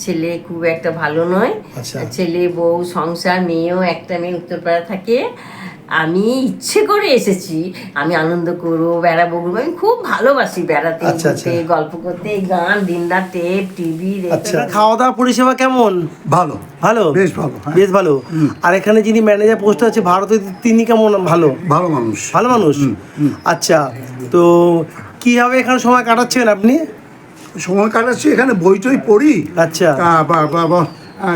ছেলে খুব একটা ভালো নয়। আচ্ছা। ছেলে বউ সংসার, মেয়েও একটা মেয়ে উত্তরপাড়া থাকে। আমি ইচ্ছে করে এসেছি, আমি আনন্দ করবো, বেড়াবো, আমি খুব ভালোবাসি বেড়াতে, আচ্ছা, ঘুরতে, গল্প করতে, গান, দিনরাত টেপ, টিভি। আচ্ছা, খাওয়া দাওয়া পরিষেবা কেমন? ভালো ভালো, বেশ ভালো, হ্যাঁ। বেশ ভালো। আর এখানে যিনি ম্যানেজার পোস্ট আছে ভারতে, তিনি কেমন? ভালো, ভালো মানুষ। ভালো মানুষ। আচ্ছা, তো কিভাবে এখানে সময় কাটাচ্ছেন আপনি? সময় কাটাচ্ছি এখানে, বই টই পড়ি। আচ্ছা।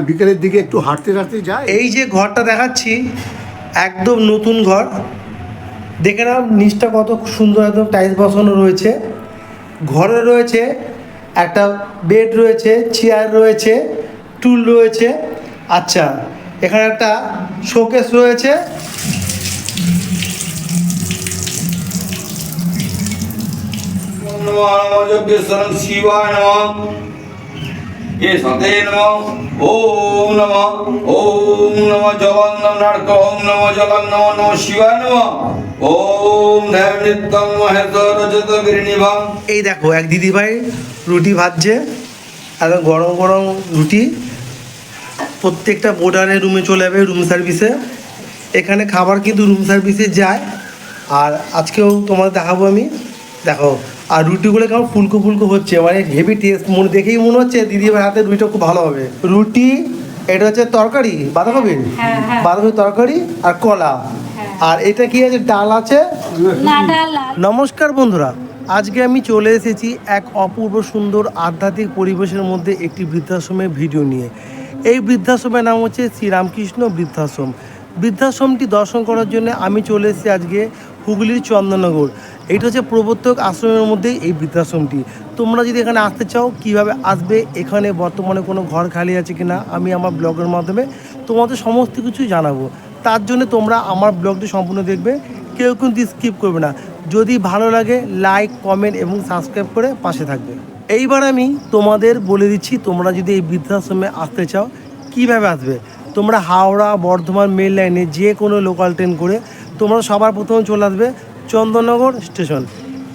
বিকেলের দিকে একটু হাঁটতে হাঁটতে যাই। এই যে ঘরটা দেখাচ্ছি একদম নতুন ঘর, দেখে নাও নিচটা কত সুন্দর, একদম টাইলস বসানো রয়েছে। ঘরে রয়েছে একটা বেড রয়েছে, চেয়ার রয়েছে, টুল রয়েছে। আচ্ছা, এখানে একটা শোকেস রয়েছে। শিবায় নমঃ এ সতে নমঃ ওম নমঃ জগন্নাথ ওম নমঃ জগন্নাথ নমঃ শিবায় নমঃ ওম দেব নিত্যং মহেশ্বর রজত গিরিনিভাং। এই দেখো এক দিদিভাই রুটি ভাজছে, একদম গরম গরম রুটি। প্রত্যেকটা বোর্ডারের রুমে চলে যাবে রুম সার্ভিসে। এখানে খাবার কিন্তু রুম সার্ভিসে যায়। আর আজকেও তোমাদের দেখাবো আমি, দেখো। আর রুটিগুলো কেমন ফুলকো ফুলকো হচ্ছে, মানে হেভি টেস্ট, মনে দেখেই মনে হচ্ছে দিদিভাই হাতে রুটিটা খুব ভালো হবে। রুটি, এটা হচ্ছে তরকারি, বাঁধাকপির, বাঁধাকপির তরকারি আর কলা। আর এটা কি আছে? ডাল আছে। নমস্কার বন্ধুরা, আজকে আমি চলে এসেছি এক অপূর্ব সুন্দর আধ্যাত্মিক পরিবেশের মধ্যে একটি বৃদ্ধাশ্রমের ভিডিও নিয়ে। এই বৃদ্ধাশ্রমের নাম হচ্ছে শ্রীরামকৃষ্ণ বৃদ্ধাশ্রম। বৃদ্ধাশ্রমটি দর্শন করার জন্য আমি চলে এসেছি আজকে হুগলির চন্দননগর। এইটা হচ্ছে প্রবর্তক আশ্রমের মধ্যেই এই বৃদ্ধাশ্রমটি। তোমরা যদি এখানে আসতে চাও, কিভাবে আসবে, এখানে বর্তমানে কোনো ঘর খালি আছে কিনা, আমি আমার ব্লগের মাধ্যমে তোমাদের সমস্ত কিছু জানাবো। তার জন্য তোমরা আমার ব্লগটি সম্পূর্ণ দেখবে, কেউ কিন্তু স্কিপ করবে না। যদি ভালো লাগে লাইক, কমেন্ট এবং সাবস্ক্রাইব করে পাশে থাকবে। এইবার আমি তোমাদের বলে দিচ্ছি, তোমরা যদি এই বৃদ্ধাশ্রমে আসতে চাও কিভাবে আসবে। তোমরা হাওড়া বর্ধমান মেল লাইনে যে কোনো লোকাল ট্রেন করে তোমরা সবার প্রথমে চলে আসবে চন্দননগর স্টেশন।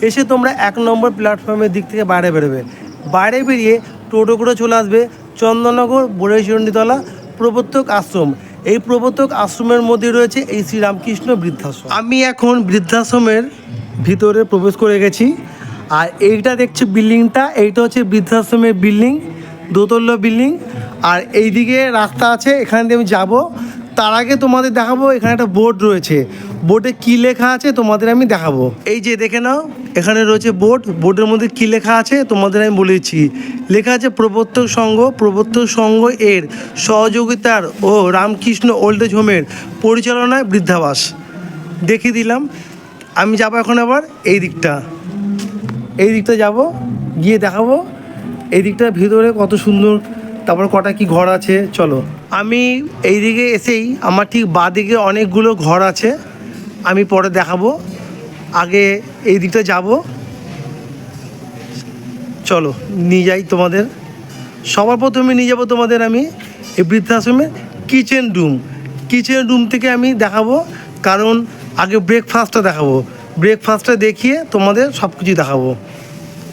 এসে তোমরা 1 নম্বর প্ল্যাটফর্মের দিক থেকে বাইরে বেরোবে। বাইরে বেরিয়ে টোটো করে চলে আসবে চন্দননগর বড়েশ্বরীতলা প্রবর্তক আশ্রম। এই প্রবর্তক আশ্রমের মধ্যে রয়েছে এই শ্রীরামকৃষ্ণ বৃদ্ধাশ্রম। আমি এখন বৃদ্ধাশ্রমের ভিতরে প্রবেশ করে গেছি। আর এইটা দেখছি বিল্ডিংটা, এইটা হচ্ছে বৃদ্ধাশ্রমের বিল্ডিং, দোতলা বিল্ডিং। আর এইদিকে রাস্তা আছে, এখান দিয়ে আমি যাবো। তার আগে তোমাদের দেখাবো, এখানে একটা বোর্ড রয়েছে, বোর্ডে কী লেখা আছে তোমাদের আমি দেখাবো। এই যে দেখে নাও, এখানে রয়েছে বোর্ড, বোর্ডের মধ্যে কী লেখা আছে তোমাদের আমি বলে দিচ্ছি। লেখা আছে প্রবর্তক সংঘ, প্রবর্তক সংঘ এর সহযোগিতার ও রামকৃষ্ণ ওল্ড এজ হোমের পরিচালনায় বৃদ্ধাবাস। দেখিয়ে দিলাম। আমি যাবো এখন আবার এই দিকটা, এই দিকটা যাব, গিয়ে দেখাবো এই দিকটার ভিতরে কত সুন্দর, তারপর কটা কি ঘর আছে। চলো, আমি এই দিকে এসেই আমার ঠিক বাঁদিকে অনেকগুলো ঘর আছে, আমি পরে দেখাবো। আগে এই দিকটা যাব, চলো নিয়ে যাই তোমাদের। সবার প্রথমে নিয়ে যাবো তোমাদের আমি এই বৃদ্ধাশ্রমে কিচেন রুম। কিচেন রুম থেকে আমি দেখাবো, কারণ আগে ব্রেকফাস্টটা দেখাবো। ব্রেকফাস্টটা দেখিয়ে তোমাদের সব কিছু দেখাবো।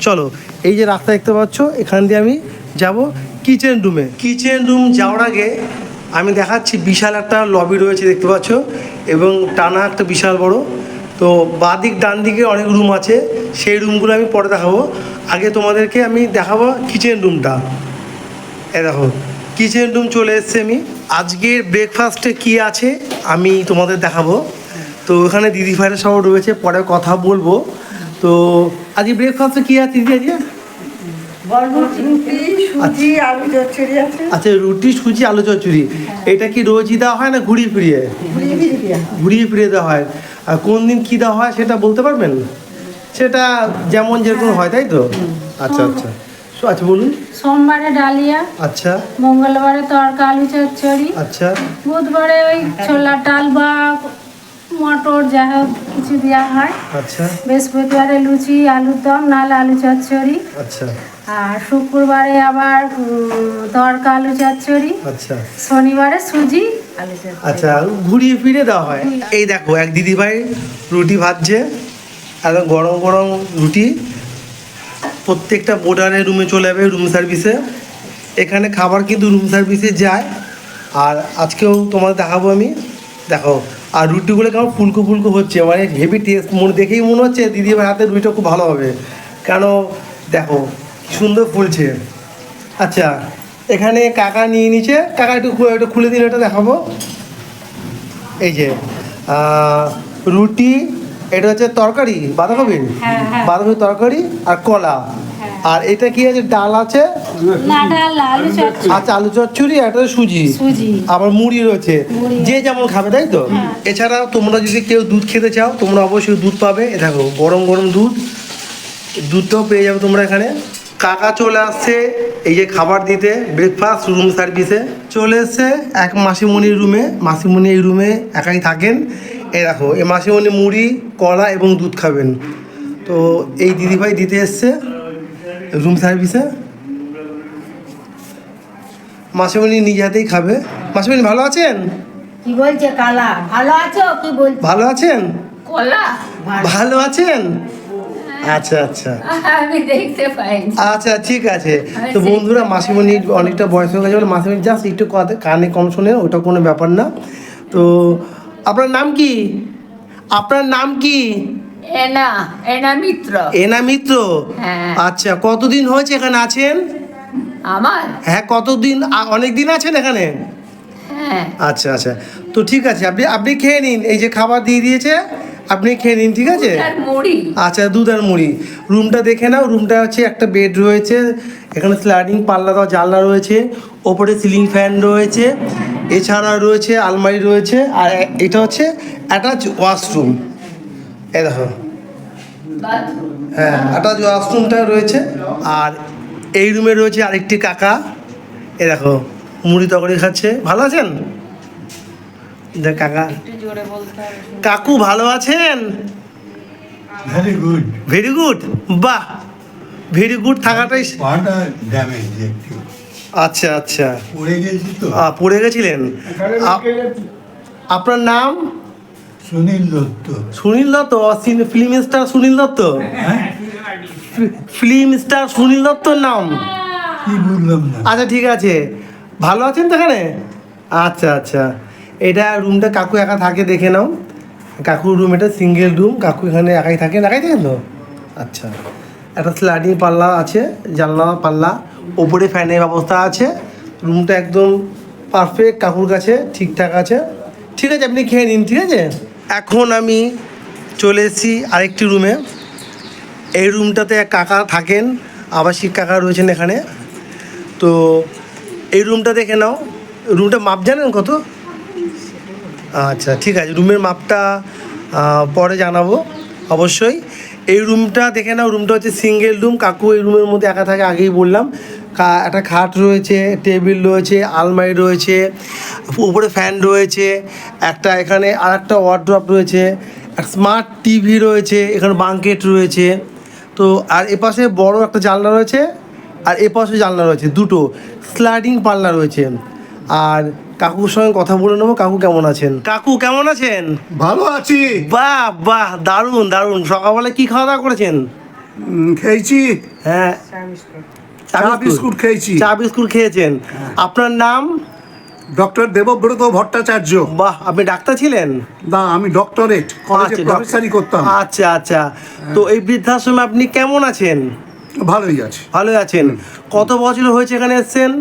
চলো, এই যে রাস্তা দেখতে পাচ্ছ, এখান দিয়ে আমি যাব কিচেন রুমে। কিচেন রুম যাওয়ার আগে আমি দেখাচ্ছি বিশাল একটা লবি রয়েছে, দেখতে পাচ্ছ, এবং টানা একটা বিশাল বড়। তো বাঁদিক ডান দিকে অনেক রুম আছে, সেই রুমগুলো আমি পরে দেখাবো। আগে তোমাদেরকে আমি দেখাবো কিচেন রুমটা। এ দেখো কিচেন রুম চলে এসেছি আমি। আজকের ব্রেকফাস্টে কি আছে আমি তোমাদের দেখাবো। তো এখানে দিদি ভাইরা সব রয়েছে, পরে কথা বলবো। তো আজকে ব্রেকফাস্টে কী আছে দিদি? আজকে আচ্ছা, রুটি, সুজি, আলু চচ্চড়ি। এটা কি রোজই দেওয়া হয় না ঘুরিয়ে ফিরিয়ে? ঘুরিয়ে ফিরিয়ে দেওয়া হয়। আর কোন দিন কী দেওয়া হয় সেটা বলতে পারবেন? সেটা যেমন যেরকম হয়, তাই তো? আচ্ছা আচ্ছা আচ্ছা, বলুন। সোমবারে ডালিয়া, আচ্ছা। মঙ্গলবারে তড়কা আলু চচ্চড়ি, আচ্ছা। বুধবারে ওই ছোলার ডাল বা মটর যা হোক কিছু দেওয়া হয়। আচ্ছা। বৃহস্পতিবারে লুচি, আলুর দম, নাহলে আলু চচ্চড়ি। আচ্ছা। আর শুক্রবারে আবার তড়কা আলু চচ্চড়ি। আচ্ছা। শনিবারে সুজি আলু চচ্চড়ি। আচ্ছা, ঘুরিয়ে ফিরে দেওয়া হয়। এই দেখো এক দিদিভাই রুটি ভাজছে, একদম গরম গরম রুটি। প্রত্যেকটা বোর্ডারের রুমে চলে যাবে রুম সার্ভিসে। এখানে খাবার কিন্তু রুম সার্ভিসে যায়। আর আজকেও তোমাদের দেখাবো আমি, দেখো। আর রুটিগুলো কেমন ফুলকো ফুলকো হচ্ছে, মানে হেভি টেস্ট, মনে দেখেই মনে হচ্ছে দিদিভাই হাতের রুটিটা খুব ভালো হবে, কেন দেখো কি সুন্দর ফুলছে। আচ্ছা, এখানে কাকা নিয়ে নিচ্ছে, কাকা একটু খুলে দিলে এটা দেখাবো। এই যে রুটি, এটা হচ্ছে তরকারি বাঁধাকপির, বাঁধাকপির তরকারি আর কলা। আর এটা কি আছে, ডাল আছে, না ডাল আলু চচ্চড়ি। আচ্ছা আলু চচ্চড়ি, একটা সুজি, আবার মুড়ি রয়েছে, যে যেমন খাবে তাই তো। এছাড়াও তোমরা যদি কেউ দুধ খেতে চাও তোমরা অবশ্যই দুধ পাবে। এ দেখো গরম গরম দুধটাও পেয়ে যাবে তোমরা এখানে। কাকা চলে আসছে এই যে খাবার দিতে, ব্রেকফাস্ট রুম সার্ভিসে চলে এসছে এক মাসিমণির রুমে। মাসিমণি এই রুমে একাই থাকেন। এই দেখো এই মাসিমণি মুড়ি, কলা এবং দুধ খাবেন। তো এই দিদিভাই দিতে এসছে রুম সার্ভিসে। মাসিমণি নিজে হাতেই খাবে। মাসিমণি ভালো আছেন? কি বলছে কালা, ভালো আছো কি বলছো? ভালো আছেন? কলা ভালো আছেন? আচ্ছা আচ্ছা আমি দেখতে পাইনি। আচ্ছা ঠিক আছে। তো বন্ধুরা, মাসিমণির অনেকটা বয়স হয়ে গেছে বলে মাসিমণি জাস্ট একটু কানে কম শোনে, ওটা কোনো ব্যাপার না। তো আপনার নাম কি? আপনার নাম কি? এনা মিত্র। এনা মিত্র? হ্যাঁ। আচ্ছা, কতদিন হয়েছে এখানে আছেন? আমার হ্যাঁ, কতদিন? অনেক দিন আছেন এখানে? হ্যাঁ। আচ্ছা আচ্ছা, তো ঠিক আছে, আপনি খেয়ে নিন, এই যে খাবার দিয়ে দিয়েছে, আপনি খেয়ে নিন, ঠিক আছে? মুড়ি। আচ্ছা, দুধ আর মুড়ি। রুমটা দেখে নাও। রুমটা হচ্ছে একটা বেড রয়েছে, এখানে স্লাইডিং পাল্লা দেওয়া জানলা রয়েছে, ওপরে সিলিং ফ্যান রয়েছে, এছাড়া রয়েছে আলমারি রয়েছে, আর এটা হচ্ছে অ্যাটাচ ওয়াশরুম। এই দেখো, হ্যাঁ অ্যাটাচ ওয়াশরুমটা রয়েছে। আর এই রুমে রয়েছে আরেকটি কাকা, এ দেখো মুড়ি তরকারি খাচ্ছে। ভালো আছেন দেখ কাকা? কাকু ভালো আছেন? Very good. ভেরি গুড, বাহ, ভেরি গুড থাকাটাই। পাটা ড্যামেজ একটু, আচ্ছা আচ্ছা, পড়ে গেছি তো। পড়ে গেছিলেন। আপনার নাম? Sunil Dutta. Sunil Dutta? Film star Sunil Dutta? Film star Sunil দত্তর নাম? কি বললাম না? আচ্ছা ঠিক আছে, ভালো আছেন তো এখানে? আচ্ছা আচ্ছা, এটা রুমটা কাকু একা থাকে, দেখে নাও। কাকুর রুম এটা সিঙ্গেল রুম, কাকু এখানে একাই থাকেন তো। আচ্ছা, একটা স্লাইডিং পাল্লা আছে, জানলা পাল্লা, ওপরে ফ্যানের ব্যবস্থা আছে। রুমটা একদম পারফেক্ট কাকুর কাছে, ঠিকঠাক আছে। ঠিক আছে, আপনি খেয়ে নিন, ঠিক আছে? এখন আমি চলে এসেছি আরেকটি রুমে। এই রুমটাতে এক কাকা থাকেন, আবাসিক কাকা রয়েছেন এখানে। তো এই রুমটা দেখে নাও। রুমটা মাপ জানেন কত? আচ্ছা ঠিক আছে, রুমের মাপটা পরে জানাবো অবশ্যই। এই রুমটা দেখে নাও। রুমটা হচ্ছে সিঙ্গেল রুম, কাকু এই রুমের মধ্যে একা থাকে, আগেই বললাম। একটা খাট রয়েছে, টেবিল রয়েছে, আলমারি রয়েছে, উপরে ফ্যান রয়েছে, একটা এখানে আর একটা ওয়ার্ড্রপ রয়েছে, স্মার্ট টিভি রয়েছে, এখানে বাঙ্কেট রয়েছে। তো আর এপাশে বড় একটা জানলা রয়েছে, আর এপাশে জানলা রয়েছে, দুটো স্লাইডিং পাল্লা রয়েছে। আর কাকুর সঙ্গে কথা বলে নেবো। কাকু কেমন আছেন? কাকু কেমন আছেন? ভালো আছি। বাহ বাহ, দারুণ দারুণ। সকালবেলা কি খাওয়া দাওয়া করেছেন? খেয়েছি, হ্যাঁ, চা বিস্কুট খেয়েছি। চা বিস্কুট খেয়েছেন। আপনার নাম? ডক্টর দেবব্রত ভট্টাচার্য। বাহ, আপনি ডাক্তার ছিলেন? না, আমি ডক্টরেট কলেজে আচ্ছা, প্রফেসরি করতাম। আচ্ছা আচ্ছা, তো এই বৃদ্ধাশ্রমে আপনি কেমন আছেন? ভালোই আছে। ভালোই আছেন। কত বছর হয়েছে এখানে এসেছেন?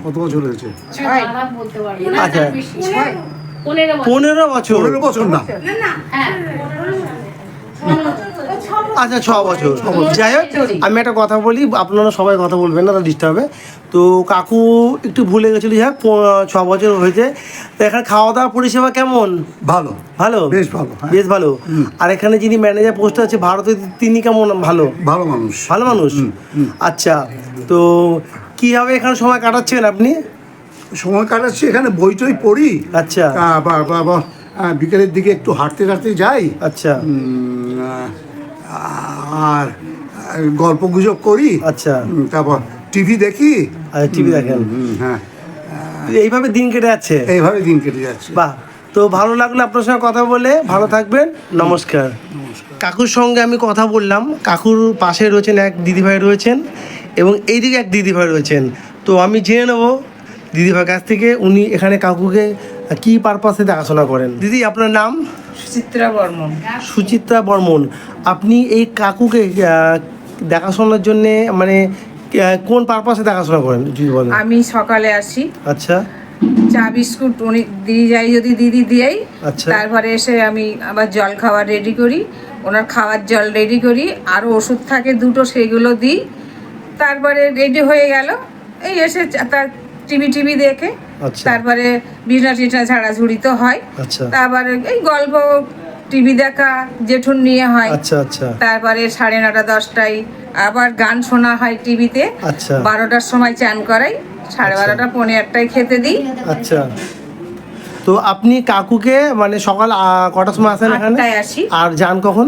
কত বছর হয়েছে? আচ্ছা, 15 বছর। 15 বছর। 15 বছর না, আচ্ছা 6 বছর। যাই হোক, আমি একটা কথা বলি, আপনারা সবাই কথা বলবেন না, তা ডিস্টার্ব হবে। তো কাকু একটু ভুলে গেছিলো, যাই হোক 6 বছর হয়েছে। তো এখানে খাওয়া দাওয়া পরিষেবা কেমন? ভালো ভালো, বেশ ভালো, হ্যাঁ। বেশ ভালো। আর এখানে যিনি ম্যানেজার পোস্টে আছে ভারতে, তিনি কেমন? ভালো, ভালো মানুষ। ভালো মানুষ। আচ্ছা, তো কীভাবে এখানে সময় কাটাচ্ছেন আপনি? সময় কাটাচ্ছি এখানে, বই টই পড়ি। আচ্ছা বিকেলের দিকে একটু হাঁটতে হাঁটতে যাই। আচ্ছা আর গল্প গুজব করি। আচ্ছা, তারপর টিভি দেখি। আচ্ছা, টিভি দেখেন। হ্যাঁ, এইভাবে দিন কেটে যাচ্ছে। এইভাবে দিন কেটে যাচ্ছে। বাহ, তো ভালো লাগলো আপনার সঙ্গে কথা বলে। ভালো থাকবেন, নমস্কার। কাকুর সঙ্গে আমি কথা বললাম। কাকুর পাশে রয়েছেন এক দিদিভাই রয়েছেন, এবং এইদিকে এক দিদিভাই রয়েছেন। তো তো আমি জেনে নেবো দিদিভাইয়ের কাছ থেকে উনি এখানে কাকুকে কী পারপাসে দেখাশোনা করেন। দিদি আপনার নাম? সুচিত্রা বর্মন। সুচিত্রা বর্মন। আপনি এই কাকুকে দেখাশোনার জন্যে মানে কোন পারপাসে দেখাশোনা করেন যদি বলেন? আমি সকালে আসি, আচ্ছা চা বিস্কুট উনি দিয়ে যাই, যদি দিদি দিয়েই আচ্ছা তারপরে এসে আমি আবার জল খাবার রেডি করি, ওনার খাওয়ার জল রেডি করি, আরও ওষুধ থাকে 2টো সেগুলো দিই। তারপরে রেডি হয়ে গেল, এই এসে তার টিভি দেখে আচ্ছা তারপরে বিছনা টিছনা ঝাড়াঝুড়ি তো হয়, আচ্ছা তারপরে এই গল্প টিভি দেখা জেঠুর নিয়ে হয়। আচ্ছা আচ্ছা তারপরে 9:30 10টায় আবার গান শোনা হয় টিভিতে। আচ্ছা 12টার সময় চান করাই, 12:30 পৌনে 1টায় খেতে দিই। আচ্ছা। তো আপনি কাকুকে মানে সকাল কটার সময় আসেন এখানে? 8টায় আসি, আর যান কখন?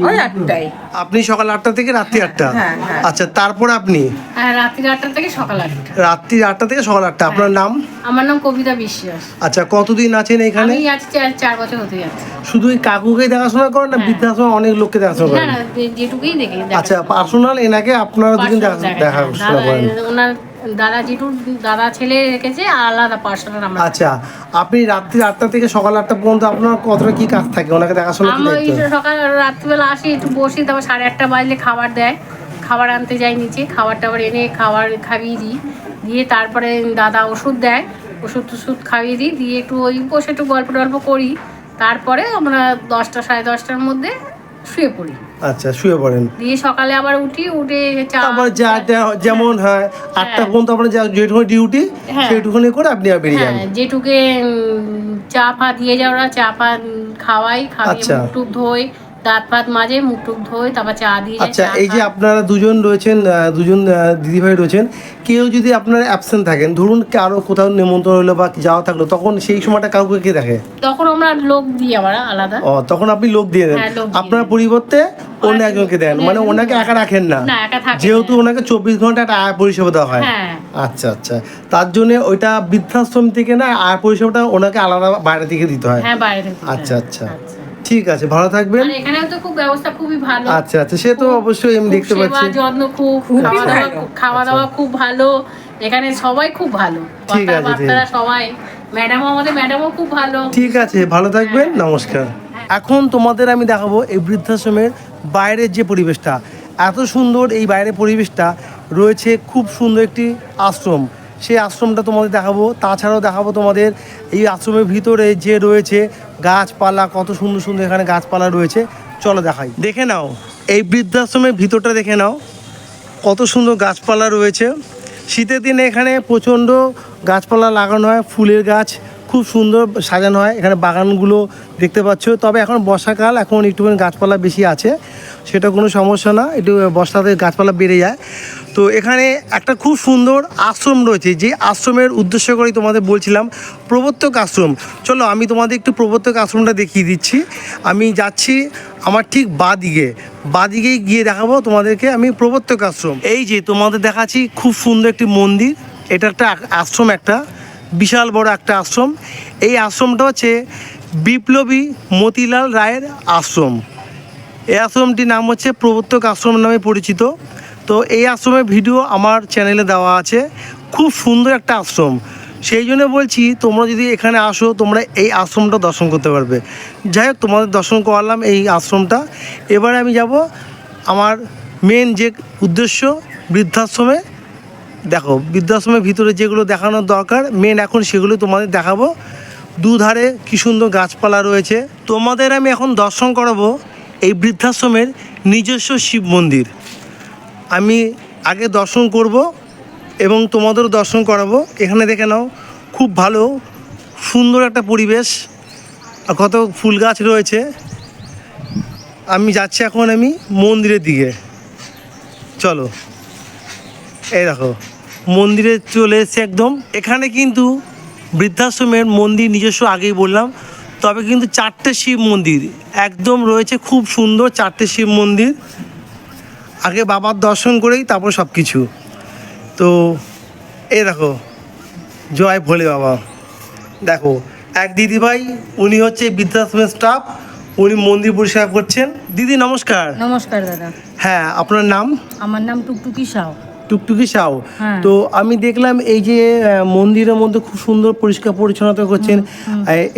ওই 8টায়। আপনি সকাল 8টা থেকে রাত্রি 8টা? হ্যাঁ, হ্যাঁ। আচ্ছা, তারপরে আপনি আর রাত্রি 8টা থেকে সকাল 8টা। রাত্রি 8টা থেকে সকাল 8টা। আপনার নাম? আমার নাম কবিতা বিশ্বাস। আচ্ছা, কতদিন আছেন এখানে? আমি আজ 4 বছর হতে যাচ্ছে। শুধু এই কাকুকে দেখাশোনা করেন না বৃদ্ধাশ্রমে অনেক লোককে দেখাশোনা না করেন? না, যেটুকুই দেখি। আচ্ছা, পার্সোনাল এনাকে আপনারা দুজন দেখাশোনা করেন? ওনার দাদা যেটুর দাদা ছেলে রেখেছে, আর আলাদা পার্সোনাল আমরা। আচ্ছা, আপনি রাত্রি 8টা থেকে সকাল 8টা পর্যন্ত আপনার কতটা কি কাজ থাকে ওনাকে দেখাশোনা কি আমরা ওই দায়িত্ব? সকাল রাত্রিবেলা আসি, একটু বসি, তারপর 8:30 বাজলে খাবার দেয়, খাবার আনতে যাই নিচে, খাবার টাবার এনে খাবার খাইয়ে দিই, দিয়ে তারপরে দাদা ওষুধ দেয়, ওষুধ খাইয়ে দিই, দিয়ে একটু ওই বসে একটু গল্প টল্প করি, তারপরে আমরা 10টা 10:30টার মধ্যে শুয়ে পড়ি। আচ্ছা, শুয়ে পড়েন। দিয়ে সকালে আবার উঠে চা, আবার যেমন হয় 8টা পর্যন্ত আপনার যেটুকু ডিউটি হ্যাঁ। সেইটুকুনি করে আপনি বেরিয়ে যান। হ্যাঁ, যেটুকে চা ফা দিয়ে যায়, ওরা চা ফা খাওয়াই, খাইয়ে আচ্ছা। মুখ টুক ধোয়, দাঁত ফাত মাজে, মুখ টুক ধোয়, তারপর চা দিয়ে যায়, আচ্ছা, চা এই যে খায়। আপনারা দুজন রয়েছেন, দুজন দিদিভাই রয়েছেন, কেউ যদি আপনারা অ্যাবসেন্ট থাকেন, ধরুন কারো কোথাও নিমন্ত্রণ হলো বা যাওয়া থাকলো, তখন সেই সময়টা কাউকে কে দেখে? তখন আমরা লোক দিই আবার আলাদা। ও, তখন আপনি লোক দিয়ে দেন। হ্যাঁ, লোক দিয়ে আপনার পরিবর্তে অন্য একজনকে দেন, মানে ওনাকে একা রাখেন না, না, একা থাকে না। যেহেতু ওনাকে 24 ঘন্টা একটা আয় পরিষেবা দেওয়া হয়। হ্যাঁ। আচ্ছা আচ্ছা, তার জন্য ওইটা বৃদ্ধাশ্রম থেকে না, আয় পরিষেবাটা ওনাকে আলাদা বাইরে থেকে দিতে হয়। হ্যাঁ, বাইরে থেকে। আচ্ছা আচ্ছা, ঠিক আছে, ভালো থাকবেন। আর এখানেও তো খুব ব্যবস্থা খুবই ভালো। আচ্ছা আচ্ছা, সে তো অবশ্যই আমি দেখতে খুব পাচ্ছি। সেবা যত্ন, খুব খাওয়া দাওয়া খুব ভালো, এখানে সবাই খুব ভালো, ঠিক আছে, বাচ্চারা সবাই, ম্যাডামও খুব ভালো। ঠিক আছে, ভালো থাকবেন, নমস্কার। এখন তোমাদের আমি দেখাবো এই বৃদ্ধাশ্রমের বাইরের যে পরিবেশটা, এত সুন্দর এই বাইরের পরিবেশটা রয়েছে, খুব সুন্দর একটি আশ্রম, সেই আশ্রমটা তোমাদের দেখাবো। তাছাড়াও দেখাবো তোমাদের এই আশ্রমের ভিতরে যে রয়েছে গাছপালা, কত সুন্দর সুন্দর এখানে গাছপালা রয়েছে, চলো দেখাই। দেখে নাও এই বৃদ্ধাশ্রমের ভিতরটা, দেখে নাও কত সুন্দর গাছপালা রয়েছে। শীতের দিনে এখানে প্রচণ্ড গাছপালা লাগানো হয়, ফুলের গাছ খুব সুন্দর সাজানো হয়, এখানে বাগানগুলো দেখতে পাচ্ছ। তবে এখন বর্ষাকাল, এখন একটুখানি গাছপালা বেশি আছে, সেটা কোনো সমস্যা না, একটু বর্ষাতে গাছপালা বেড়ে যায়। তো এখানে একটা খুব সুন্দর আশ্রম রয়েছে, যে আশ্রমের উদ্দেশ্য করেই তোমাদের বলছিলাম, প্রবর্তক আশ্রম। চলো আমি তোমাদের একটু প্রবর্তক আশ্রমটা দেখিয়ে দিচ্ছি। আমি যাচ্ছি আমার ঠিক বাদিকেই গিয়ে দেখাবো তোমাদেরকে আমি প্রবর্তক আশ্রম। এই যে তোমাদের দেখাচ্ছি খুব সুন্দর একটি মন্দির, এটা একটা আশ্রম, একটা বিশাল বড় একটা আশ্রম। এই আশ্রমটা হচ্ছে বিপ্লবী মতিলাল রায়ের আশ্রম। এই আশ্রমটির নাম হচ্ছে প্রবর্তক আশ্রম নামে পরিচিত। তো এই আশ্রমের ভিডিও আমার চ্যানেলে দেওয়া আছে, খুব সুন্দর একটা আশ্রম। সেই জন্য বলছি, তোমরা যদি এখানে আসো, তোমরা এই আশ্রমটা দর্শন করতে পারবে। যাই হোক, তোমাদের দর্শন করালাম এই আশ্রমটা। এবারে আমি যাব আমার মেন যে উদ্দেশ্য, বৃদ্ধাশ্রমে। দেখো, বৃদ্ধাশ্রমের ভিতরে যেগুলো দেখানোর দরকার মেন, এখন সেগুলো তোমাদের দেখাবো। দুধারে কী সুন্দর গাছপালা রয়েছে। তোমাদের আমি এখন দর্শন করাবো এই বৃদ্ধাশ্রমের নিজস্ব শিব মন্দির। আমি আগে দর্শন করব এবং তোমাদেরও দর্শন করাবো। এখানে দেখে নাও, খুব ভালো সুন্দর একটা পরিবেশ, আর কত ফুল গাছ রয়েছে। আমি যাচ্ছি এখন আমি মন্দিরের দিকে, চলো। এই দেখো, মন্দিরে চলে এসেছে একদম। এখানে কিন্তু বৃদ্ধাশ্রমের মন্দির নিজস্ব, আগেই বললাম, তবে কিন্তু 4টে শিব মন্দির একদম রয়েছে, খুব সুন্দর 4টে শিব মন্দির। আগে বাবার দর্শন করেই তারপর সব কিছু। তো এই দেখো, জয় ভোলে বাবা। দেখো, এক দিদিভাই, উনি হচ্ছে বৃদ্ধাশ্রমের স্টাফ, উনি মন্দির পরিষ্কার করছেন। দিদি নমস্কার। নমস্কার দাদা, হ্যাঁ, আপনার নাম? আমার নাম টুকটুকি সাউ। টুকটুকি সাউ। হ্যাঁ। তো আমি দেখলাম এই যে মন্দিরের মধ্যে খুব সুন্দর পরিষ্কার পরিচ্ছন্নতা করছেন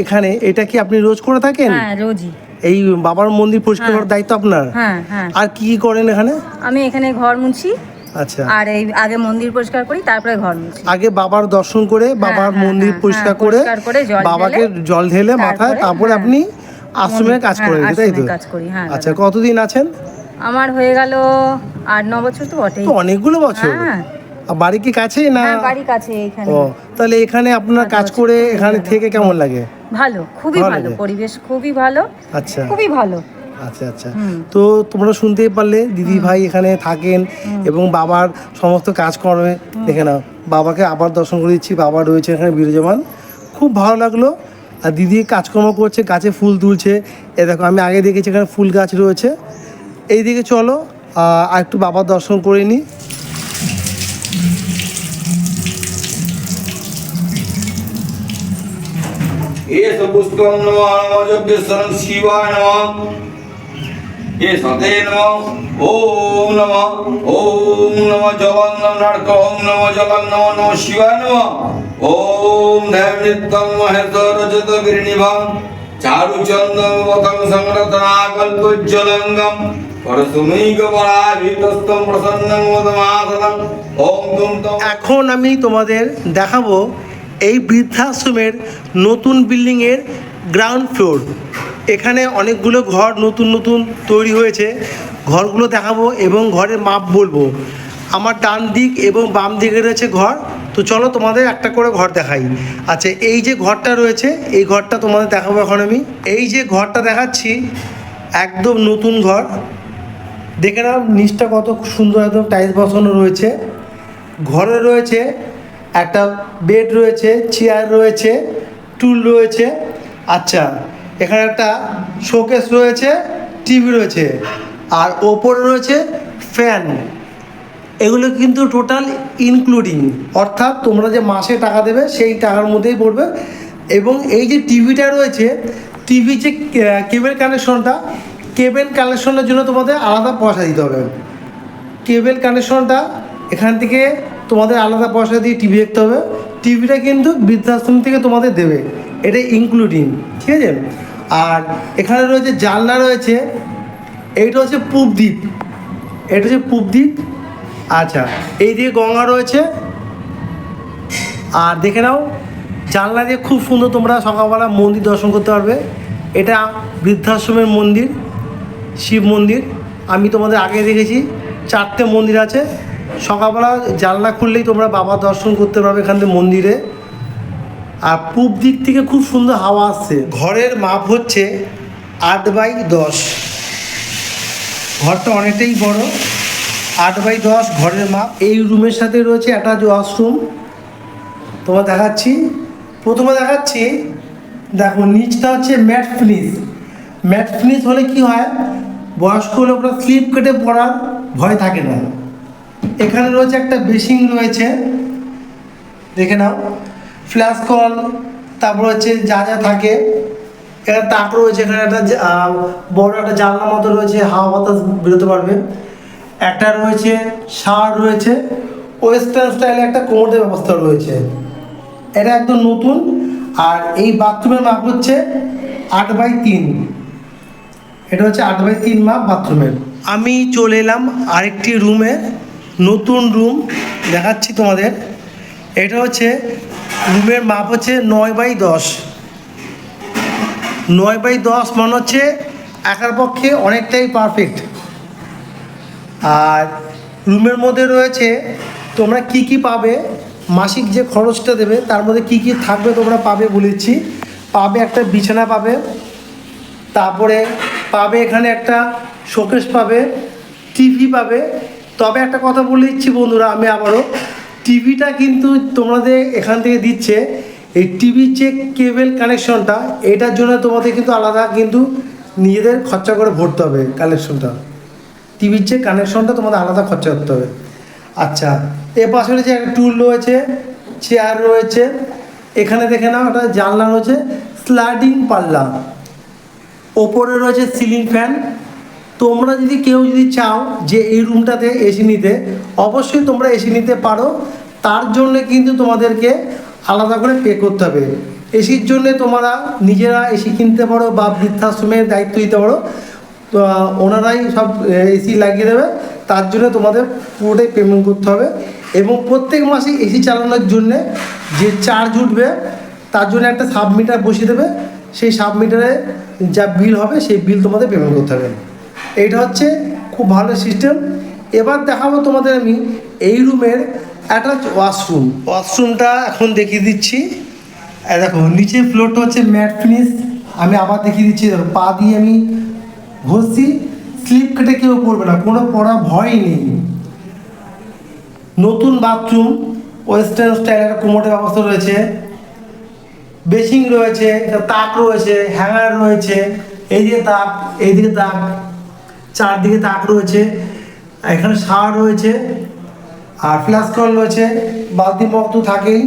এখানে, এটা কি আপনি রোজ করে থাকেন? হ্যাঁ, রোজই। এই বাবার মন্দির পরিষ্কার করার দায়িত্ব আপনার? হ্যাঁ হ্যাঁ, আর কি কি করেন এখানে? আমি এখানে ঘর মুছি, আচ্ছা, আর এই আগে মন্দির পরিষ্কার করি, তারপরে ঘর মুছি। আগে বাবার দর্শন করে বাবার হ্যাঁ, মন্দির হ্যাঁ, পরিষ্কার হ্যাঁ, করে পরিষ্কার করে জল বাবাকে ঢেলে, জল ঢেলে মাথায়, তারপরে হ্যাঁ, আপনি আশ্রমের কাজ হ্যাঁ, করেন, তাই তো? আশ্রমের কাজ করি, হ্যাঁ, আচ্ছা, দাদা। কতদিন আছেন? আমার হয়ে গেল 8-9 বছর তো বটেই। তো অনেকগুলো বছর। হ্যাঁ। আর বাড়ি কি কাছে না? হ্যাঁ, বাড়ি কাছে এখানে। ও, তাহলে এখানে আপনার কাজ করে এখানে থেকে কেমন লাগে? ভালো, খুবই ভালো ভালো, লাগে। পরিবেশ খুবই ভালো, আচ্ছা খুবই ভালো। আচ্ছা আচ্ছা, তো তোমরা শুনতেই পারলে দিদি ভাই এখানে থাকেন এবং বাবার সমস্ত কাজকর্মে দেখে নাও, বাবাকে আবার দর্শন করে দিচ্ছি, বাবা রয়েছে এখানে বিরাজমান, খুব ভালো লাগলো। আর দিদি কাজকর্ম করছে, গাছে ফুল তুলছে, এ দেখো আমি আগে দেখেছি এখানে ফুল গাছ রয়েছে। এইদিকে চলো আর একটু বাবার দর্শন করে নিই। एष पुष्पं नमः नमोऽजग्यस्वरं शिवाय नमः एष ते नमः ॐ नमः जलन्नं नरक ॐ नमः जलन्नमो नमः शिवाय नमः ॐ दैवनित्यं महेश्वरजतगिरिनिभं चारुचन्दनवतं संरतनाकल्पोज्ज्वलङ्गं परसुमैकपराभितस्तं प्रसन्नं वदमासनं ॐ तुं तं। এখন আমি তোমাদের দেখাবো এই বৃদ্ধাশ্রমের নতুন বিল্ডিংয়ের গ্রাউন্ড ফ্লোর। এখানে অনেকগুলো ঘর নতুন নতুন তৈরি হয়েছে, ঘরগুলো দেখাবো এবং ঘরের মাপ বলবো। আমার ডান দিক এবং বাম দিকে রয়েছে ঘর, তো চলো তোমাদের একটা করে ঘর দেখাই। আচ্ছা, এই যে ঘরটা রয়েছে এই ঘরটা তোমাদের দেখাবো এখন আমি। এই যে ঘরটা দেখাচ্ছি একদম নতুন ঘর, দেখে নাও নিচটা কত সুন্দর, একদম টাইলস বসানো রয়েছে। ঘরে রয়েছে একটা বেড রয়েছে, চেয়ার রয়েছে, টুল রয়েছে। আচ্ছা, এখানে একটা শোকেস রয়েছে, টিভি রয়েছে, আর ওপরে রয়েছে ফ্যান। এগুলো কিন্তু টোটাল ইনক্লুডিং, অর্থাৎ তোমরা যে মাসে টাকা দেবে সেই টাকার মধ্যেই পড়বে। এবং এই যে টিভিটা রয়েছে, টিভি যে কেবল কানেকশনটা, কেবল কানেকশনের জন্য তোমাদের আলাদা পয়সা দিতে হবে। কেবল কানেকশনটা এখান থেকে তোমাদের আলাদা পয়সা দিয়ে টিভি দেখতে হবে। টিভিটা কিন্তু বৃদ্ধাশ্রম থেকে তোমাদের দেবে, এটা ইনক্লুডিং, ঠিক আছে? আর এখানে রয়েছে জানলা রয়েছে, এইটা হচ্ছে পূব দিক, এটা হচ্ছে পূব দিক। আচ্ছা, এই দিকে গঙ্গা রয়েছে। আর দেখে নাও জানলা দিয়ে খুব সুন্দর তোমরা সকালবেলা মন্দির দর্শন করতে পারবে। এটা বৃদ্ধাশ্রমের মন্দির, শিব মন্দির। আমি তোমাদের আগে দেখেছি 4টে মন্দির আছে। সকালবেলা জানলা খুললেই তোমরা বাবা দর্শন করতে পারবে এখান থেকে মন্দিরে। আর পূব দিক থেকে খুব সুন্দর হাওয়া আসছে। ঘরের মাপ হচ্ছে 8x10। ঘরটা অনেকটাই বড়, 8x10 ঘরের মাপ। এই রুমের সাথে রয়েছে একটা ওয়াশরুম, তোমার দেখাচ্ছি। প্রথমে দেখাচ্ছি, দেখো নিচটা হচ্ছে ম্যাট ফিনিশ। ম্যাট ফিনিশ হলে কি হয়, বয়স্ক লোকরা স্লিপ কেটে পড়ার ভয় থাকে না। এখানে রয়েছে একটা বেসিন রয়েছে, দেখে নাও, ফ্ল্যাশ কল, তারপর হচ্ছে যা যা থাকে। এখানে তাক রয়েছে, এখানে একটা বড় একটা জানলা মতো রয়েছে, হাওয়া বাতাস বেরোতে পারবে। একটা রয়েছে শাওয়ার রয়েছে, ওয়েস্টার্ন স্টাইলে একটা কোমোডের ব্যবস্থা রয়েছে, এটা একদম নতুন। আর এই বাথরুমের মাপ হচ্ছে 8x3, এটা হচ্ছে 8x3 মাপ বাথরুমের। আমি চলে এলাম আরেকটি রুমে, নতুন রুম দেখাচ্ছি তোমাদের। এটা হচ্ছে রুমের মাপ হচ্ছে 9x10। 9x10 মানে হচ্ছে একার পক্ষে অনেকটাই পারফেক্ট। আর রুমের মধ্যে রয়েছে তোমরা কি কি পাবে, মাসিক যে খরচটা দেবে তার মধ্যে কি কি থাকবে তোমরা পাবে বলেছি। পাবে একটা বিছানা পাবে, তারপরে পাবে এখানে একটা শোকেস পাবে, টিভি পাবে। তবে একটা কথা বলে দিচ্ছি বন্ধুরা, আমি আবারও, টিভিটা কিন্তু তোমাদের এখান থেকে দিচ্ছে। এই টিভির যে কেবল কানেকশনটা, এটার জন্য তোমাদের কিন্তু আলাদা কিন্তু নিজেদের খরচা করে ভরতে হবে কানেকশনটা। টিভির যে কানেকশনটা তোমাদের আলাদা খরচা করতে হবে। আচ্ছা, এ পাশে রয়েছে একটা টুল রয়েছে, চেয়ার রয়েছে। এখানে দেখে নাও একটা জানলা রয়েছে, স্লাইডিং পাল্লা। ওপরে রয়েছে সিলিং ফ্যান, তোমরা যদি কেউ যদি চাও যে এই রুমটাতে এসি নিতে, অবশ্যই তোমরা এসি নিতে পারো। তার জন্য কিন্তু তোমাদেরকে আলাদা করে পে করতে হবে। এসির জন্য তোমরা নিজেরা এসি কিনতে পারো বা বৃদ্ধাশ্রমের দায়িত্ব দিতে পারো, তো ওনারাই সব এসি লাগিয়ে দেবে। তার জন্য তোমাদের পুরোটাই পেমেন্ট করতে হবে। এবং প্রত্যেক মাসে এসি চালানোর জন্য যে চার্জ উঠবে তার জন্য একটা সাবমিটার বসিয়ে দেবে। সেই সাবমিটারে যা বিল হবে সেই বিল তোমাদের পেমেন্ট করতে হবে। এইটা হচ্ছে খুব ভালো সিস্টেম। এবার দেখাবো তোমাদের আমি এই রুমের একটা ওয়াশরুমটা এখন দেখিয়ে দিচ্ছি। দেখো নিচের ফ্লোরটা হচ্ছে ম্যাট ফিনিশ। আমি আবার দেখিয়ে দিচ্ছি। দেখো পা দিয়ে আমি ঘষছি, স্লিপ কেটে কেউ পড়বে না, কোনো পড়া ভয়ই নেই। নতুন বাথরুম, ওয়েস্টার্ন স্টাইলের কোমোটের ব্যবস্থা রয়েছে, বেসিং রয়েছে, তাক রয়েছে, হ্যাঙ্গার রয়েছে, এইদিকে তাক, এইদিকে তাক, চারদিকে তাক রয়েছে, এখানে শাওয়ার রয়েছে, আর ফ্ল্যাশ কল রয়েছে, বালতি মগ তো থাকেই।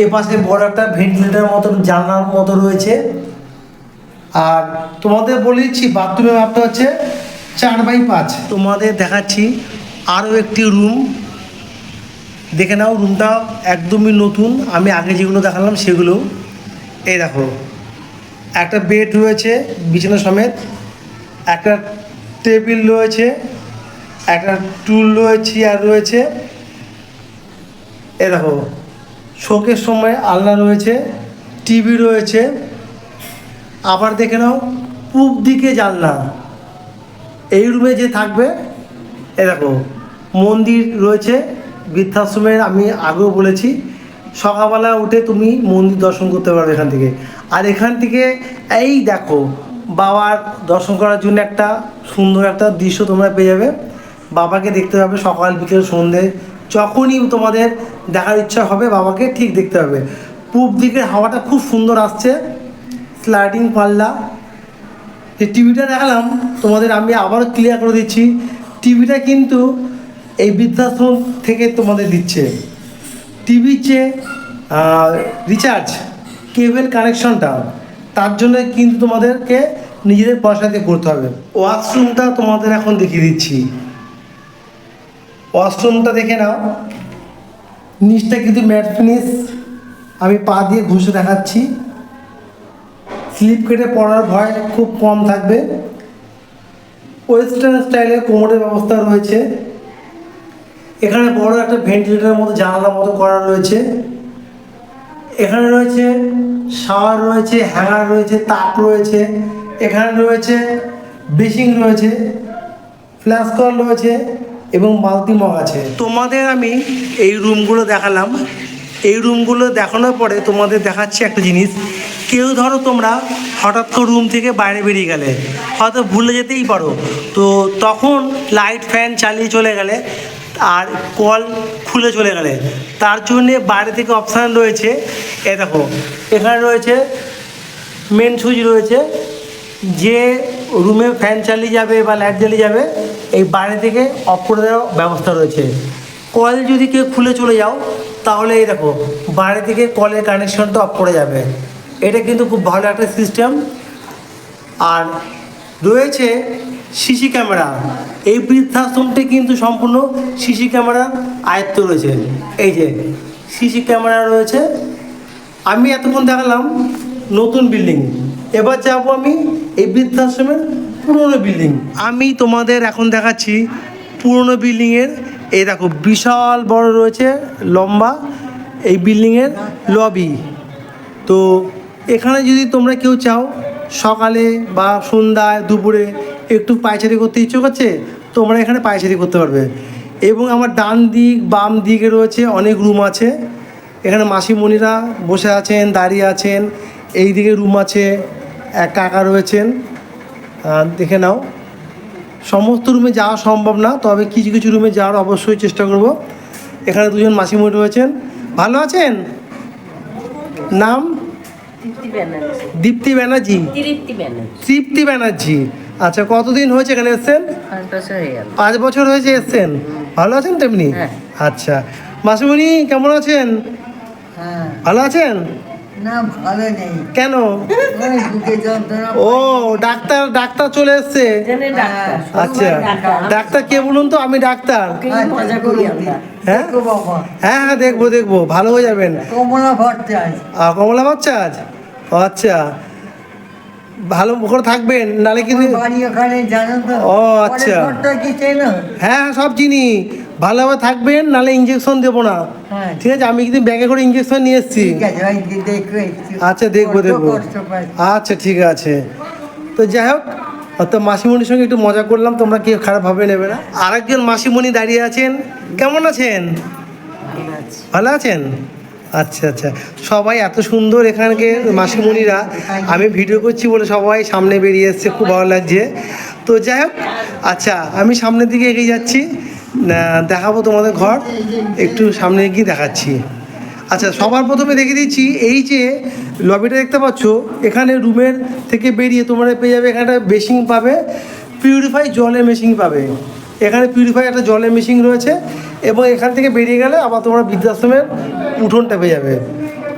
এপাশে বড় একটা ভেন্টিলেটার মতন জানলার মতো রয়েছে। আর তোমাদের বলে দিচ্ছি বাথরুমের মাপটা হচ্ছে 4x5। তোমাদের দেখাচ্ছি আরও একটি রুম, দেখে নাও। রুমটা একদমই নতুন, আমি আগে যেগুলো দেখালাম সেগুলো। এই দেখো একটা বেড রয়েছে বিছানা সমেত, একটা টেবিল রয়েছে, একটা টুল রয়েছে, চেয়ার রয়েছে। এই দেখো শোকের সময় আলনা রয়েছে, টিভি রয়েছে। আবার দেখে নাও পূব দিকে জানলা। এই রুমে যে থাকবে, এই দেখো মন্দির রয়েছে বৃদ্ধাশ্রমের, আমি আগেও বলেছি। সকালবেলা উঠে তুমি মন্দির দর্শন করতে পারবে এখান থেকে। আর এখান থেকে এই দেখো বাবার দর্শন করার জন্য একটা সুন্দর একটা দৃশ্য তোমরা পেয়ে যাবে। বাবাকে দেখতে পাবে সকাল বিকেল সন্ধ্যে, যখনই তোমাদের দেখার ইচ্ছা হবে বাবাকে ঠিক দেখতে পাবে। পূব দিকের হাওয়াটা খুব সুন্দর আসছে, স্লাইডিং পাল্লা। যে টিভিটা দেখালাম তোমাদের, আমি আবারও ক্লিয়ার করে দিচ্ছি, টিভিটা কিন্তু এই বৃদ্ধাশ্রম থেকে তোমাদের দিচ্ছে। টিভির যে রিচার্জ কেবল কানেকশনটা, তার জন্য কিন্তু তোমাদেরকে নিজেদের পয়সা দিয়ে করতে হবে। ওয়াশরুমটা তোমাদের এখন দেখিয়ে দিচ্ছি। ওয়াশরুমটা দেখে নাও, নিচটা কিন্তু ম্যাট ফিনিশ। আমি পা দিয়ে ঘষে দেখাচ্ছি, স্লিপ কেটে পড়ার ভয় খুব কম থাকবে। ওয়েস্টার্ন স্টাইলে কোমরের ব্যবস্থা রয়েছে। এখানে বড় একটা ভেন্টিলেটরের মতো জানালার মতো করা রয়েছে। এখানে রয়েছে শাওয়ার রয়েছে, হ্যাঙ্গার রয়েছে, তাক রয়েছে, এখানে রয়েছে বেসিং রয়েছে, ফ্ল্যাশ কল রয়েছে এবং বালতি মগ আছে। তোমাদের আমি এই রুমগুলো দেখালাম। এই রুমগুলো দেখানোর পরে তোমাদের দেখাচ্ছি একটা জিনিস। কেউ ধরো তোমরা হঠাৎ করে রুম থেকে বাইরে বেরিয়ে গেলে, হয়তো ভুলে যেতেই পারো, তো তখন লাইট ফ্যান চালিয়ে চলে গেলে আর কল খুলে চলে গেলে, তার জন্যে বাইরে থেকে অপশান রয়েছে। এ দেখো এখানে রয়েছে মেন সুইচ রয়েছে, যে রুমে ফ্যান চালিয়ে যাবে বা লাইট জ্বালিয়ে যাবে, এই বাইরে থেকে অফ করে দেওয়ার ব্যবস্থা রয়েছে। কল যদি কেউ খুলে চলে যাও, তাহলে এই দেখো বাইরে থেকে কলের কানেকশনটা অফ করে যাবে। এটা কিন্তু খুব ভালো একটা সিস্টেম। আর রয়েছে সিসি ক্যামেরা। এই বৃদ্ধাশ্রমটি কিন্তু সম্পূর্ণ সিসি ক্যামেরার আয়ত্ত রয়েছে। এই যে সিসি ক্যামেরা রয়েছে। আমি এতক্ষণ দেখালাম নতুন বিল্ডিং, এবার যাবো আমি এই বৃদ্ধাশ্রমের পুরনো বিল্ডিং। আমি তোমাদের এখন দেখাচ্ছি পুরনো বিল্ডিংয়ের। এই দেখো বিশাল বড় রয়েছে লম্বা এই বিল্ডিংয়ের লবি। তো এখানে যদি তোমরা কেউ চাও সকালে বা সন্ধ্যায় দুপুরে একটু পায়চারি করতে ইচ্ছে করছে, তোমরা এখানে পায়চারি করতে পারবে। এবং আমার ডান দিক বাম দিকে রয়েছে অনেক রুম আছে। এখানে মাসিমণিরা বসে আছেন, দাঁড়িয়ে আছেন। এই দিকে রুম আছে, এক কাকা রয়েছেন, দেখে নাও। সমস্ত রুমে যাওয়া সম্ভব না, তবে কিছু কিছু রুমে যাওয়ার অবশ্যই চেষ্টা করব। এখানে দুজন মাসিমণি রয়েছেন। ভালো আছেন? নাম? দীপ্তি ব্যানার্জি। তৃপ্তি ব্যানার্জি। আচ্ছা, কতদিন হয়েছে এখানে এসছেন? 5 বছর হয়েছে এসছেন। ভালো আছেন তেমনি? আচ্ছা, মাসিমণি কেমন আছেন? ভালো আছেন? না ভালো নেই, কেন? ওই বুকে যন্ত্রণা। ও ডাক্তার, ডাক্তার চলে এসছে। জানে ডাক্তার, আচ্ছা, ডাক্তার কে বলুন তো? আমি ডাক্তার। কিন্তু মজা করি আমরা। হ্যাঁ দেখো বাবা, হ্যাঁ হ্যাঁ, দেখবো দেখবো, ভালো হয়ে যাবেন। কমলা ভট্টাচ, কমলা বাচ্চা আজ? ও আচ্ছা, ভালো করে থাকবেন, নালে কিন্তু। বাড়ি ওখানে জানো তো? ও, আচ্ছা। পরের ঘরটা কি চেনো? হ্যাঁ হ্যাঁ, সব চিনি। ভালোভাবে থাকবেন, নালে ইঞ্জেকশন দেবো না। হ্যাঁ, ঠিক আছে, আমি কিন্তু ব্যাগে করে ইঞ্জেকশন নিয়ে এসেছি। ঠিক আছে, ওই দেখো একটু। আচ্ছা, দেখবো বড্ড দেখবো। কষ্ট পাচ্ছি। আচ্ছা ঠিক আছে। তো যাই হোক, তো মাসিমণির সঙ্গে একটু মজা করলাম, তোমরা কেউ খারাপভাবে নেবে না। আরেকজন মাসিমণি দাঁড়িয়ে আছেন, কেমন আছেন? ভালো আছেন? আচ্ছা আচ্ছা, সবাই এত সুন্দর এখানকে মাসিমণিরা, আমি ভিডিও করছি বলে সবাই সামনে বেরিয়ে এসছে, খুব ভালো লাগছে। তো যাই হোক, আচ্ছা আমি সামনের দিকে এগিয়ে যাচ্ছি, দেখাবো তোমাদের ঘর, একটু সামনে গিয়ে দেখাচ্ছি। আচ্ছা, সবার প্রথমে দেখে দিচ্ছি, এই যে লবিটা দেখতে পাচ্ছ, এখানে রুমের থেকে বেরিয়ে তোমরা পেয়ে যাবে, এখানে একটা বেসিন পাবে, পিউরিফাই জলের মেশিন পাবে। এখানে পিউরিফাই একটা জলের মেশিন রয়েছে, এবং এখান থেকে বেরিয়ে গেলে আবার তোমরা বৃদ্ধাশ্রমের উঠোনটা পেয়ে যাবে।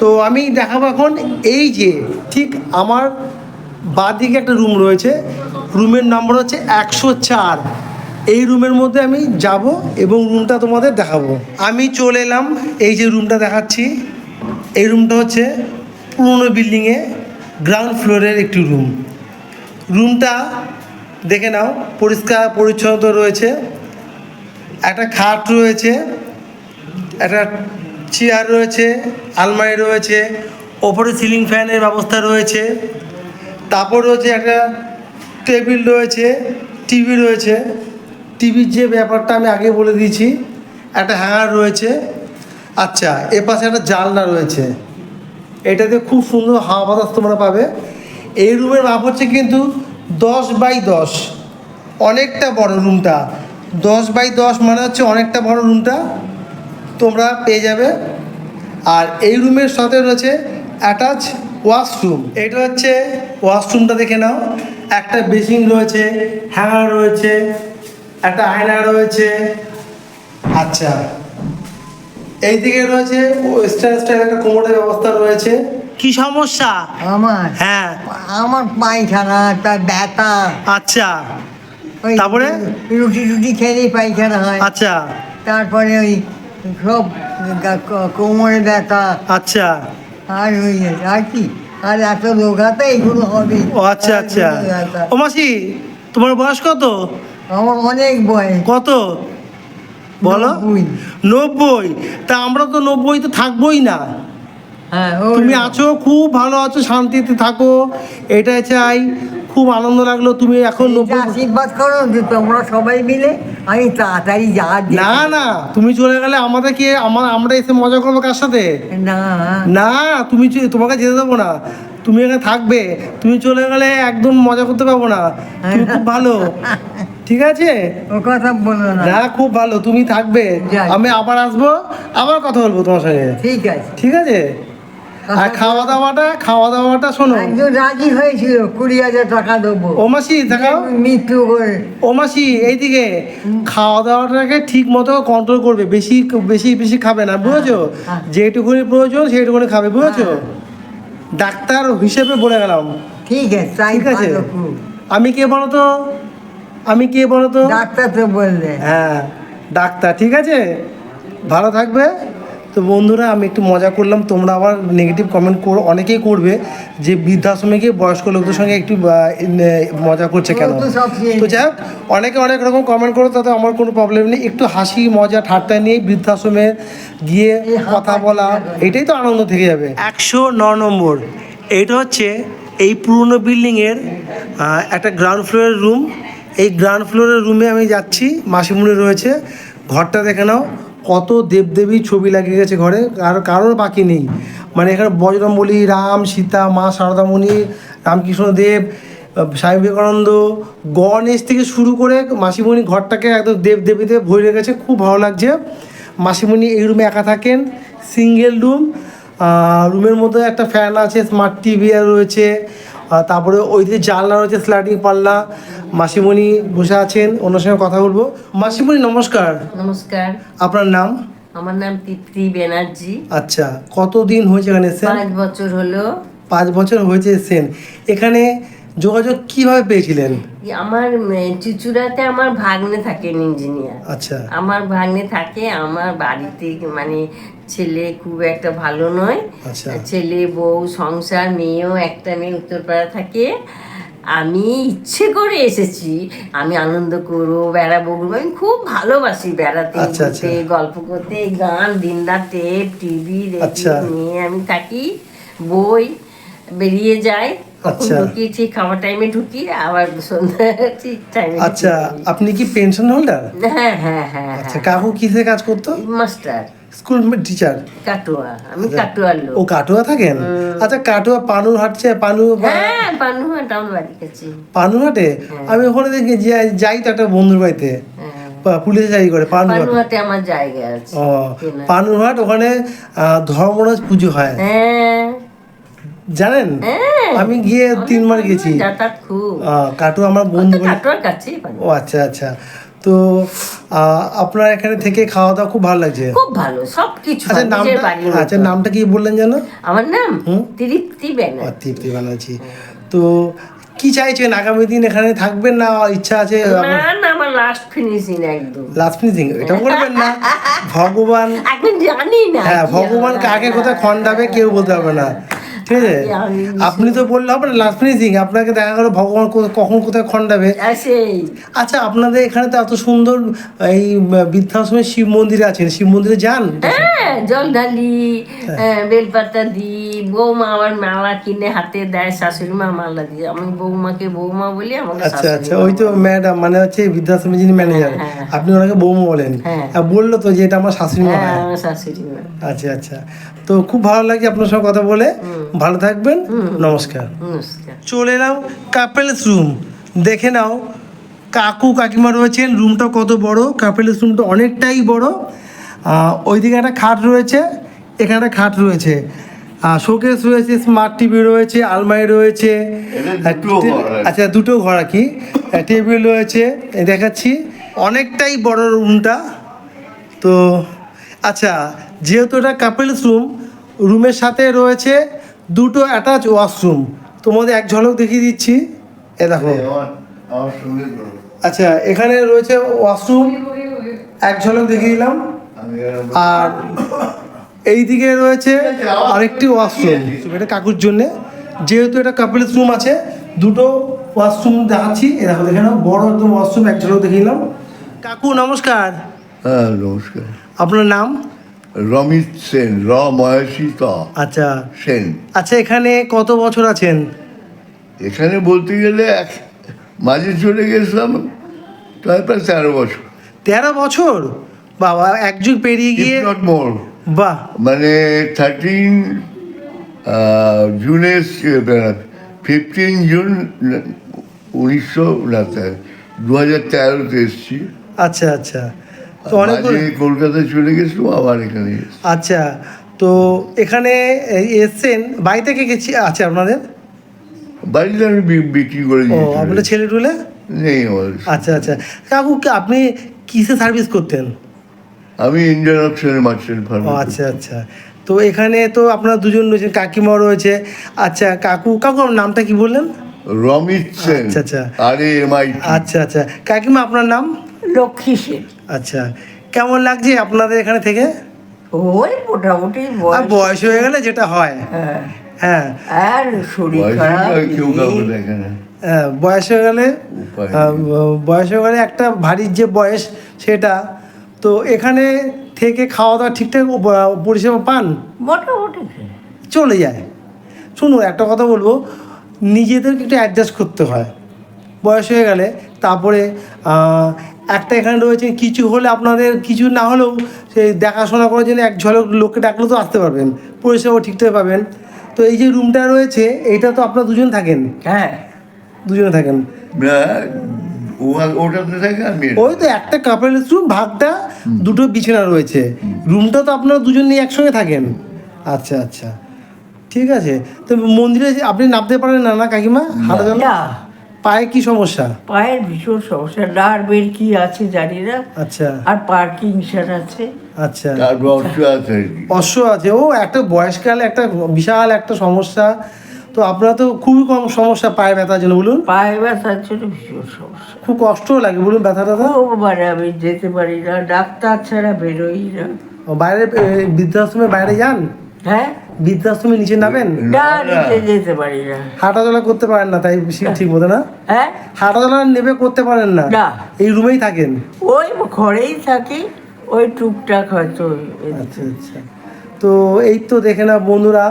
তো আমি দেখাবো এখন, এই যে ঠিক আমার বাঁদিকে একটা রুম রয়েছে, রুমের নম্বর হচ্ছে 104। এই রুমের মধ্যে আমি যাব এবং রুমটা তোমাদের দেখাবো। আমি চলে এলাম, এই যে রুমটা দেখাচ্ছি, এই রুমটা হচ্ছে পুরনো বিল্ডিংয়ে গ্রাউন্ড ফ্লোরের একটি রুম। রুমটা দেখে নাও, পরিষ্কার পরিচ্ছন্নতা রয়েছে, একটা খাট রয়েছে, একটা চেয়ার রয়েছে, আলমারি রয়েছে, ওপরে সিলিং ফ্যানের ব্যবস্থা রয়েছে, তারপর রয়েছে একটা টেবিল রয়েছে, টিভি রয়েছে। টিভির যে ব্যাপারটা আমি আগে বলে দিয়েছি, একটা হ্যাঙ্গার রয়েছে। আচ্ছা, এপাশে একটা জানলা রয়েছে, এটাতে খুব সুন্দর হাওয়া বাতাস তোমরা পাবে। এই রুমের মাপ হচ্ছে কিন্তু 10x10, অনেকটা বড় রুমটা। 10x10 মানে হচ্ছে অনেকটা বড় রুমটা তোমরা পেয়ে যাবে। আর এই রুমের সাথে রয়েছে অ্যাটাচ ওয়াশরুম। এটা হচ্ছে ওয়াশরুমটা, দেখে নাও, একটা বেসিন রয়েছে, হ্যাঙ্গার রয়েছে, একটা আয়না রয়েছে। আচ্ছা, এইদিকে রয়েছে স্টাইল একটা কোমরের ব্যবস্থা রয়েছে। কি সমস্যা? আমার হ্যাঁ, আমার পায়খানা, তার ব্যথা। আচ্ছা, ওই তারপরে? রুটি টুটি খেলেই পায়খানা হয়। আচ্ছা তারপরে ওই সব কোমরে ব্যথা, আচ্ছা, আর ওই আর কি, আর এত রোগাতে এগুলো হবে। ও আচ্ছা আচ্ছা। আর ব্যথা। ও মাসি, তোমার বয়স কত? আমার অনেক বয়স। কত বলো? 90। 90? তা আমরা তো 90 তো থাকবোই না। হ্যাঁ, তুমি আছো, খুব ভালো আছো, শান্তিতে থাকো, এটাই চাই। খুব আনন্দ লাগলো তুমি এখন 90। আশীর্বাদ করো যে তোমরা সবাই মিলে আমি তাড়াতাড়ি যা। না না, তুমি চলে গেলে আমাদের কি, আমরা এসে মজা করবো কার সাথে? না না, তোমাকে যেতে দেবো না, তুমি এখানে থাকবে। তুমি চলে গেলে একদম মজা করতে পারবো না। তুমি খুব ভালো, ঠিক আছে? ও কথা বলো না। না, খুব ভালো, তুমি থাকবে। যাই। আমি আবার আসবো, আবার কথা বলবো তোমার সঙ্গে, ঠিক আছে। ঠিক আছে? আর খাওয়া দাওয়াটা শোনো। একজন রাজি হয়েছিল 20,000 টাকা দেবো। ও মাসি দেখাও, মৃত্যু করে। ও মাসি এইদিকে, খাওয়া দাওয়াটাকে ঠিক মতো কন্ট্রোল করবে, বেশি বেশি বেশি খাবে না, বুঝেছো? হ্যাঁ। যেটুকুনি প্রয়োজন সেইটুকুনি খাবে, বুঝেছো? ডাক্তার হিসেবে বলে গেলাম, ঠিক আছে, তাই ঠিক আছে? ভালো খুব। আমি কে বলো তো? ডাক্তার তো বললে। হ্যাঁ, ডাক্তার, ঠিক আছে? ভালো থাকবে। তো বন্ধুরা, আমি একটু মজা করলাম, তোমরা আবার নেগেটিভ কমেন্ট অনেকেই করবে যে বৃদ্ধাশ্রমে গিয়ে বয়স্ক লোকদের সঙ্গে একটু মজা করছে কেন। তো যাই হোক, অনেকে অনেক রকম কমেন্ট করো, তাতে আমার কোনো প্রবলেম নেই। একটু হাসি মজা ঠাট্টা নিয়ে বৃদ্ধাশ্রমে গিয়ে কথা বলা, এটাই তো আনন্দ থেকে যাবে। 109 নম্বর, এইটা হচ্ছে এই পুরনো বিল্ডিংয়ের একটা গ্রাউন্ড ফ্লোরের রুম। এই গ্রাউন্ড ফ্লোরের রুমে আমি যাচ্ছি, মাসিমণি রয়েছে। ঘরটা দেখে নাও, কত দেবদেবীর ছবি লাগিয়ে গেছে ঘরে, কারোর বাকি নেই। মানে এখানে বজরংবলী, রাম, সীতা, মা শারদামণি, রামকৃষ্ণদেব, স্বামী বিবেকানন্দ, গণেশ থেকে শুরু করে মাসিমণি ঘরটাকে একদম দেবদেবীতে ভরে গেছে, খুব ভালো লাগছে। মাসিমণি এই রুমে একা থাকেন, সিঙ্গেল রুম। রুমের মধ্যে একটা ফ্যান আছে, স্মার্ট টিভি রয়েছে, তারপরে ওই দিকে জানলা রয়েছে, স্লাইডিং পাল্লা। মাসিমণি বসে আছেন, ওনার সঙ্গে কথা বলবো। মাসিমণি নমস্কার। নমস্কার। আপনার নাম? আমার নাম তৃপ্তি ব্যানার্জি। আচ্ছা, কতদিন হয়েছে এখানে এসেছেন? 5 বছর হলো। 5 বছর হয়েছে এসেছেন। এখানে যোগাযোগ কিভাবে পেয়েছিলেন? আমার চুচুড়াতে আমার ভাগ্নে থাকেন ইঞ্জিনিয়ার। আচ্ছা আমার ভাগ্নে থাকে, আমার বাড়িতে মানে ছেলে খুব একটা ভালো নয়। আচ্ছা। ছেলে বউ সংসার, মেয়েও একটা মেয়ে উত্তরপাড়া থাকে। আমি ইচ্ছে করে এসেছি, আমি আনন্দ করবো, বেড়াবো, আমি খুব ভালোবাসি বেড়াতে, আচ্ছা, ঘুরতে, গল্প করতে, গান, দিনরাত টেপ, টিভি, আচ্ছা। রেডিও নিয়ে আমি থাকি। বই বেরিয়ে যায়, কখন আচ্ছা। ঢুকি ঠিক খাওয়ার টাইমে ঢুকি, আবার সন্ধ্যা ঠিক টাইমে। আচ্ছা, আপনি কি পেনশন হোল্ডার? হ্যাঁ হ্যাঁ হ্যাঁ আচ্ছা, কাকু কিসে কাজ করতো? Master, school teacher. কাটুয়া, আমি কাটুয়ার লোক। ও কাটুয়া থাকেন? আচ্ছা, কাটুয়া পানুর হাটছে, হ্যাঁ, পানুহাট আমার বাড়ির কাছে। পানুহাটে? আমি ওখানে দেখি যাই তো একটা বন্ধুর বাড়িতে, পুলিশে চাকরি করে পানুহাট। পানুহাটে আমার জায়গা আছে। ও পানুহাট, ওখানে ধর্মরাজ পুজো হয়, হ্যাঁ জানেন? হ্যাঁ, আমি গিয়ে 3 বার গেছি। যাতায়াত খুব। কাটুয়া আমার বন্ধু বলে। কাটুয়ার কাছেই ও আচ্ছা আচ্ছা। তো আপনার এখানে থেকে খাওয়া দাওয়া খুব ভালো লাগছে? খুব ভালো, সবকিছু আচ্ছা, নিজের নামটা, বাড়ির আচ্ছা মতো। নামটা কি বললেন যেন? আমার নাম তৃপ্তি ব্যানার্জি। তৃপ্তি ব্যানার্জি। তো কি চাইছেন, আগামী দিন এখানে থাকবেন না ইচ্ছা আছে? না না, আমার লাস্ট ফিনিশিং একদম। লাস্ট ফিনিশিং এটা বলবেন না। ভগবান, এখন জানি না। হ্যাঁ, ভগবান কাকে কোথায় খন্ডাবে কেউ বলতে পারবে না, ঠিক আছে? আপনি তো বললে হবে না লাস্ট ফিনিশিং, আপনাকে দেখা গেলো ভগবান কখন কোথায় খন্ডাবে। সেই আচ্ছা, আপনাদের এখানে তো এত সুন্দর এই বৃদ্ধাশ্রমে শিব মন্দিরে আছেন, শিব মন্দিরে যান? হ্যাঁ, জল ঢালি, বেলপাতা দিই, বৌমা আমার মালা কিনে হাতে দেয়, শাশুড়ি মা মালা দিয়ে, আমি বৌমাকে বৌমা বলি, আমাকে আচ্ছা শাশুড়ি আচ্ছা, মা ওই তো ম্যাডাম মানে হচ্ছে বৃদ্ধাশ্রমে যিনি ম্যানেজার, হ্যাঁ। আপনি ওনাকে বৌমা বলেন। হ্যাঁ। আর বললো তো যে এটা আমার শাশুড়ি মা হ্যাঁ, হয়। আমার শাশুড়ি মা। আচ্ছা আচ্ছা, তো খুব ভালো লাগছে আপনার সঙ্গে কথা বলে। ভালো থাকবেন, নমস্কার। নমস্কার। চলে এলাম কাপেলস রুম, দেখে নাও কাকু কাকিমা রয়েছেন। রুমটা কত বড়, কাপেলস রুমটা অনেকটাই বড়। ওইদিকে একটা খাট রয়েছে, এখানে একটা খাট রয়েছে, শোকেস রয়েছে, স্মার্ট টিভি রয়েছে, আলমারি রয়েছে। আচ্ছা, দুটো ঘর আর কি, টেবিল রয়েছে, দেখাচ্ছি। অনেকটাই বড় রুমটা। তো আচ্ছা, যেহেতু এটা কাপেলস রুম, রুমের সাথে রয়েছে দুটো অ্যাটাচ ওয়াশরুম। তোমাদের এক ঝলক দেখিয়ে দিচ্ছি, এ দেখো। আচ্ছা, এখানে রয়েছে ওয়াশরুম, এক ঝলক দেখিয়ে দিলাম। আর এইদিকে রয়েছে আরেকটি ওয়াশরুম, এটা কাকুর জন্যে। যেহেতু এটা কাপেলস রুম আছে, দুটো ওয়াশরুম দেখাচ্ছি। এ দেখো, দেখে নাও, বড় একদম ওয়াশরুম, এক ঝলক দেখিয়ে দিলাম। কাকু নমস্কার। হ্যাঁ নমস্কার। আপনার নাম? রমিত সেন, মহেশিতা আচ্ছা সেন। আচ্ছা, এখানে কত বছর আছেন? এখানে বলতে গেলে মাঝে চলে গেছিলাম প্রায় 13 বছর। 13 বছর? বাবা, এক যুগ পেরিয়ে গিয়ে। Not more. বাহ, মানে 13 জুনে 15 জুন 2013-তে এসেছি। আচ্ছা আচ্ছা, তো অনেক। মাঝে কলকাতায় চলে গেছিলাম, আবার এখানে এসেছি। আচ্ছা, তো এখানে এসছেন, বাড়িতে কে গেছি আছে আপনাদের? বাড়িতে আমি বিক্রি করে ও, দিয়েছি। আপনাদের ছেলে টুলে নেই আমার। আচ্ছা আচ্ছা, কাকু আপনি কিসে সার্ভিস করতেন? আমি ইন্ডিয়ান অপশনের মার্চেন্ট ও ফার্ম। আচ্ছা আচ্ছা, তো এখানে তো আপনার দুজন রয়েছেন, কাকিমাও রয়েছে। আচ্ছা কাকু, আপনার নামটা কি বললেন? রমিত সেন। আচ্ছা আচ্ছা, RAMIT। আচ্ছা আচ্ছা, কাকিমা আপনার নাম? লক্ষ্মী সেন। আচ্ছা, কেমন লাগছে আপনাদের এখানে থেকে? ওই মোটামুটি আর বয়স হয়ে গেলে যেটা হয়। হ্যাঁ, হ্যাঁ, আর শরীর বয়সে খারাপ, কেউ কাউকে দেখে না। বয়স হয়ে গেলে, উপায় বয়স হয়ে গেলে একটা ভারী যে বয়স সেটা। তো এখানে থেকে খাওয়া দাওয়া ঠিকঠাক পরিষেবা পান? মোটামুটি চলে যায়। শুনুন, একটা কথা বলবো, নিজেদেরকে একটু অ্যাডজাস্ট করতে হয় বয়স হয়ে গেলে। তারপরে একটা এখানে রয়েছে, কিছু হলে আপনাদের, কিছু না হলেও সেই দেখাশোনা করার জন্য এক ঝলক লোককে ডাকলেও তো আসতে পারবেন, পরিষেবা ঠিকঠাক পাবেন। তো এই যে রুমটা রয়েছে, এইটা তো আপনারা দুজন থাকেন? হ্যাঁ, দুজনে থাকেন। ওটাতে থাকে আমি। ওই তো একটা কাপেলস রুম, ভাগটা দুটো বিছানা রয়েছে। রুমটা তো আপনারা দুজন নিয়ে একসঙ্গে থাকেন? আচ্ছা আচ্ছা, ঠিক আছে। তো মন্দিরে আপনি নামতে পারেন না, না কাকিমা? হাঁটা চলা? না পায়ে কি সমস্যা? পায়ের ভীষণ সমস্যা, নার্ভের কি আছে জানি না, আচ্ছা আর পার্কিংসন আছে। আচ্ছা, তারপর অর্থ আছে আর কি। অশ্ব আছে। ও একটা বয়সকালে একটা বিশাল একটা সমস্যা। তো আপনার তো খুবই কম সমস্যা পায়ে ব্যথার জন্য, বলুন। পায়ে ব্যথার জন্য ভীষণ সমস্যা, খুব কষ্টও লাগে বলুন ব্যথা ট্যাথা? খুব, মানে আমি যেতে পারি না, ডাক্তার ছাড়া বেরোই না। বাইরে বৃদ্ধাশ্রমে বাইরে যান? হ্যাঁ, বৃদ্ধাশ্রমে নিচে নামেন? না, নিচে যেতে পারি না। হাঁটাচলা করতে পারেন না তাই ঠিক মতো না? হ্যাঁ, হাঁটাচলা নেবে করতে পারেন না? না। এই রুমেই থাকেন? ওই ঘরেই থাকি, ওই টুকটাক হয়তো আচ্ছা আচ্ছা। তো এই তো দেখে না বন্ধুরা,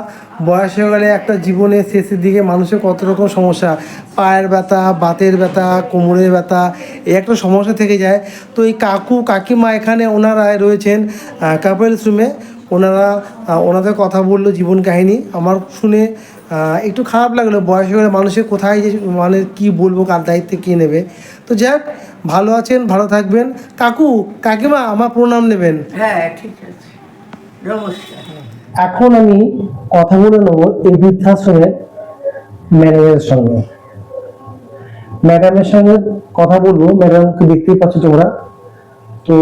বয়স হয়ে গেলে একটা জীবনের শেষের দিকে মানুষের কত রকম সমস্যা, পায়ের ব্যথা, বাতের ব্যথা, কোমরের ব্যথা, এই একটা সমস্যা থেকে যায়। তো এই কাকু কাকিমা এখানে ওনারা রয়েছেন কাপেলস রুমে। ওনাদের কথা বললো জীবন কাহিনী, আমার শুনে একটু খারাপ লাগলো। বয়স হয়ে গেলে মানুষের কোথায় যে মানে কী বলবো, কার দায়িত্বে কে নেবে। তো যাক, ভালো আছেন, ভালো থাকবেন। কাকু কাকিমা আমার প্রণাম নেবেন। হ্যাঁ, ঠিক আছে, নমস্কার। এখন আমি কথা বলে নেবো এই বৃদ্ধাশ্রমের ম্যানেজারের সঙ্গে। ম্যাডামের সঙ্গে কথা বলবো। ম্যাডামকে দেখতেই পাচ্ছ তোমরা। তো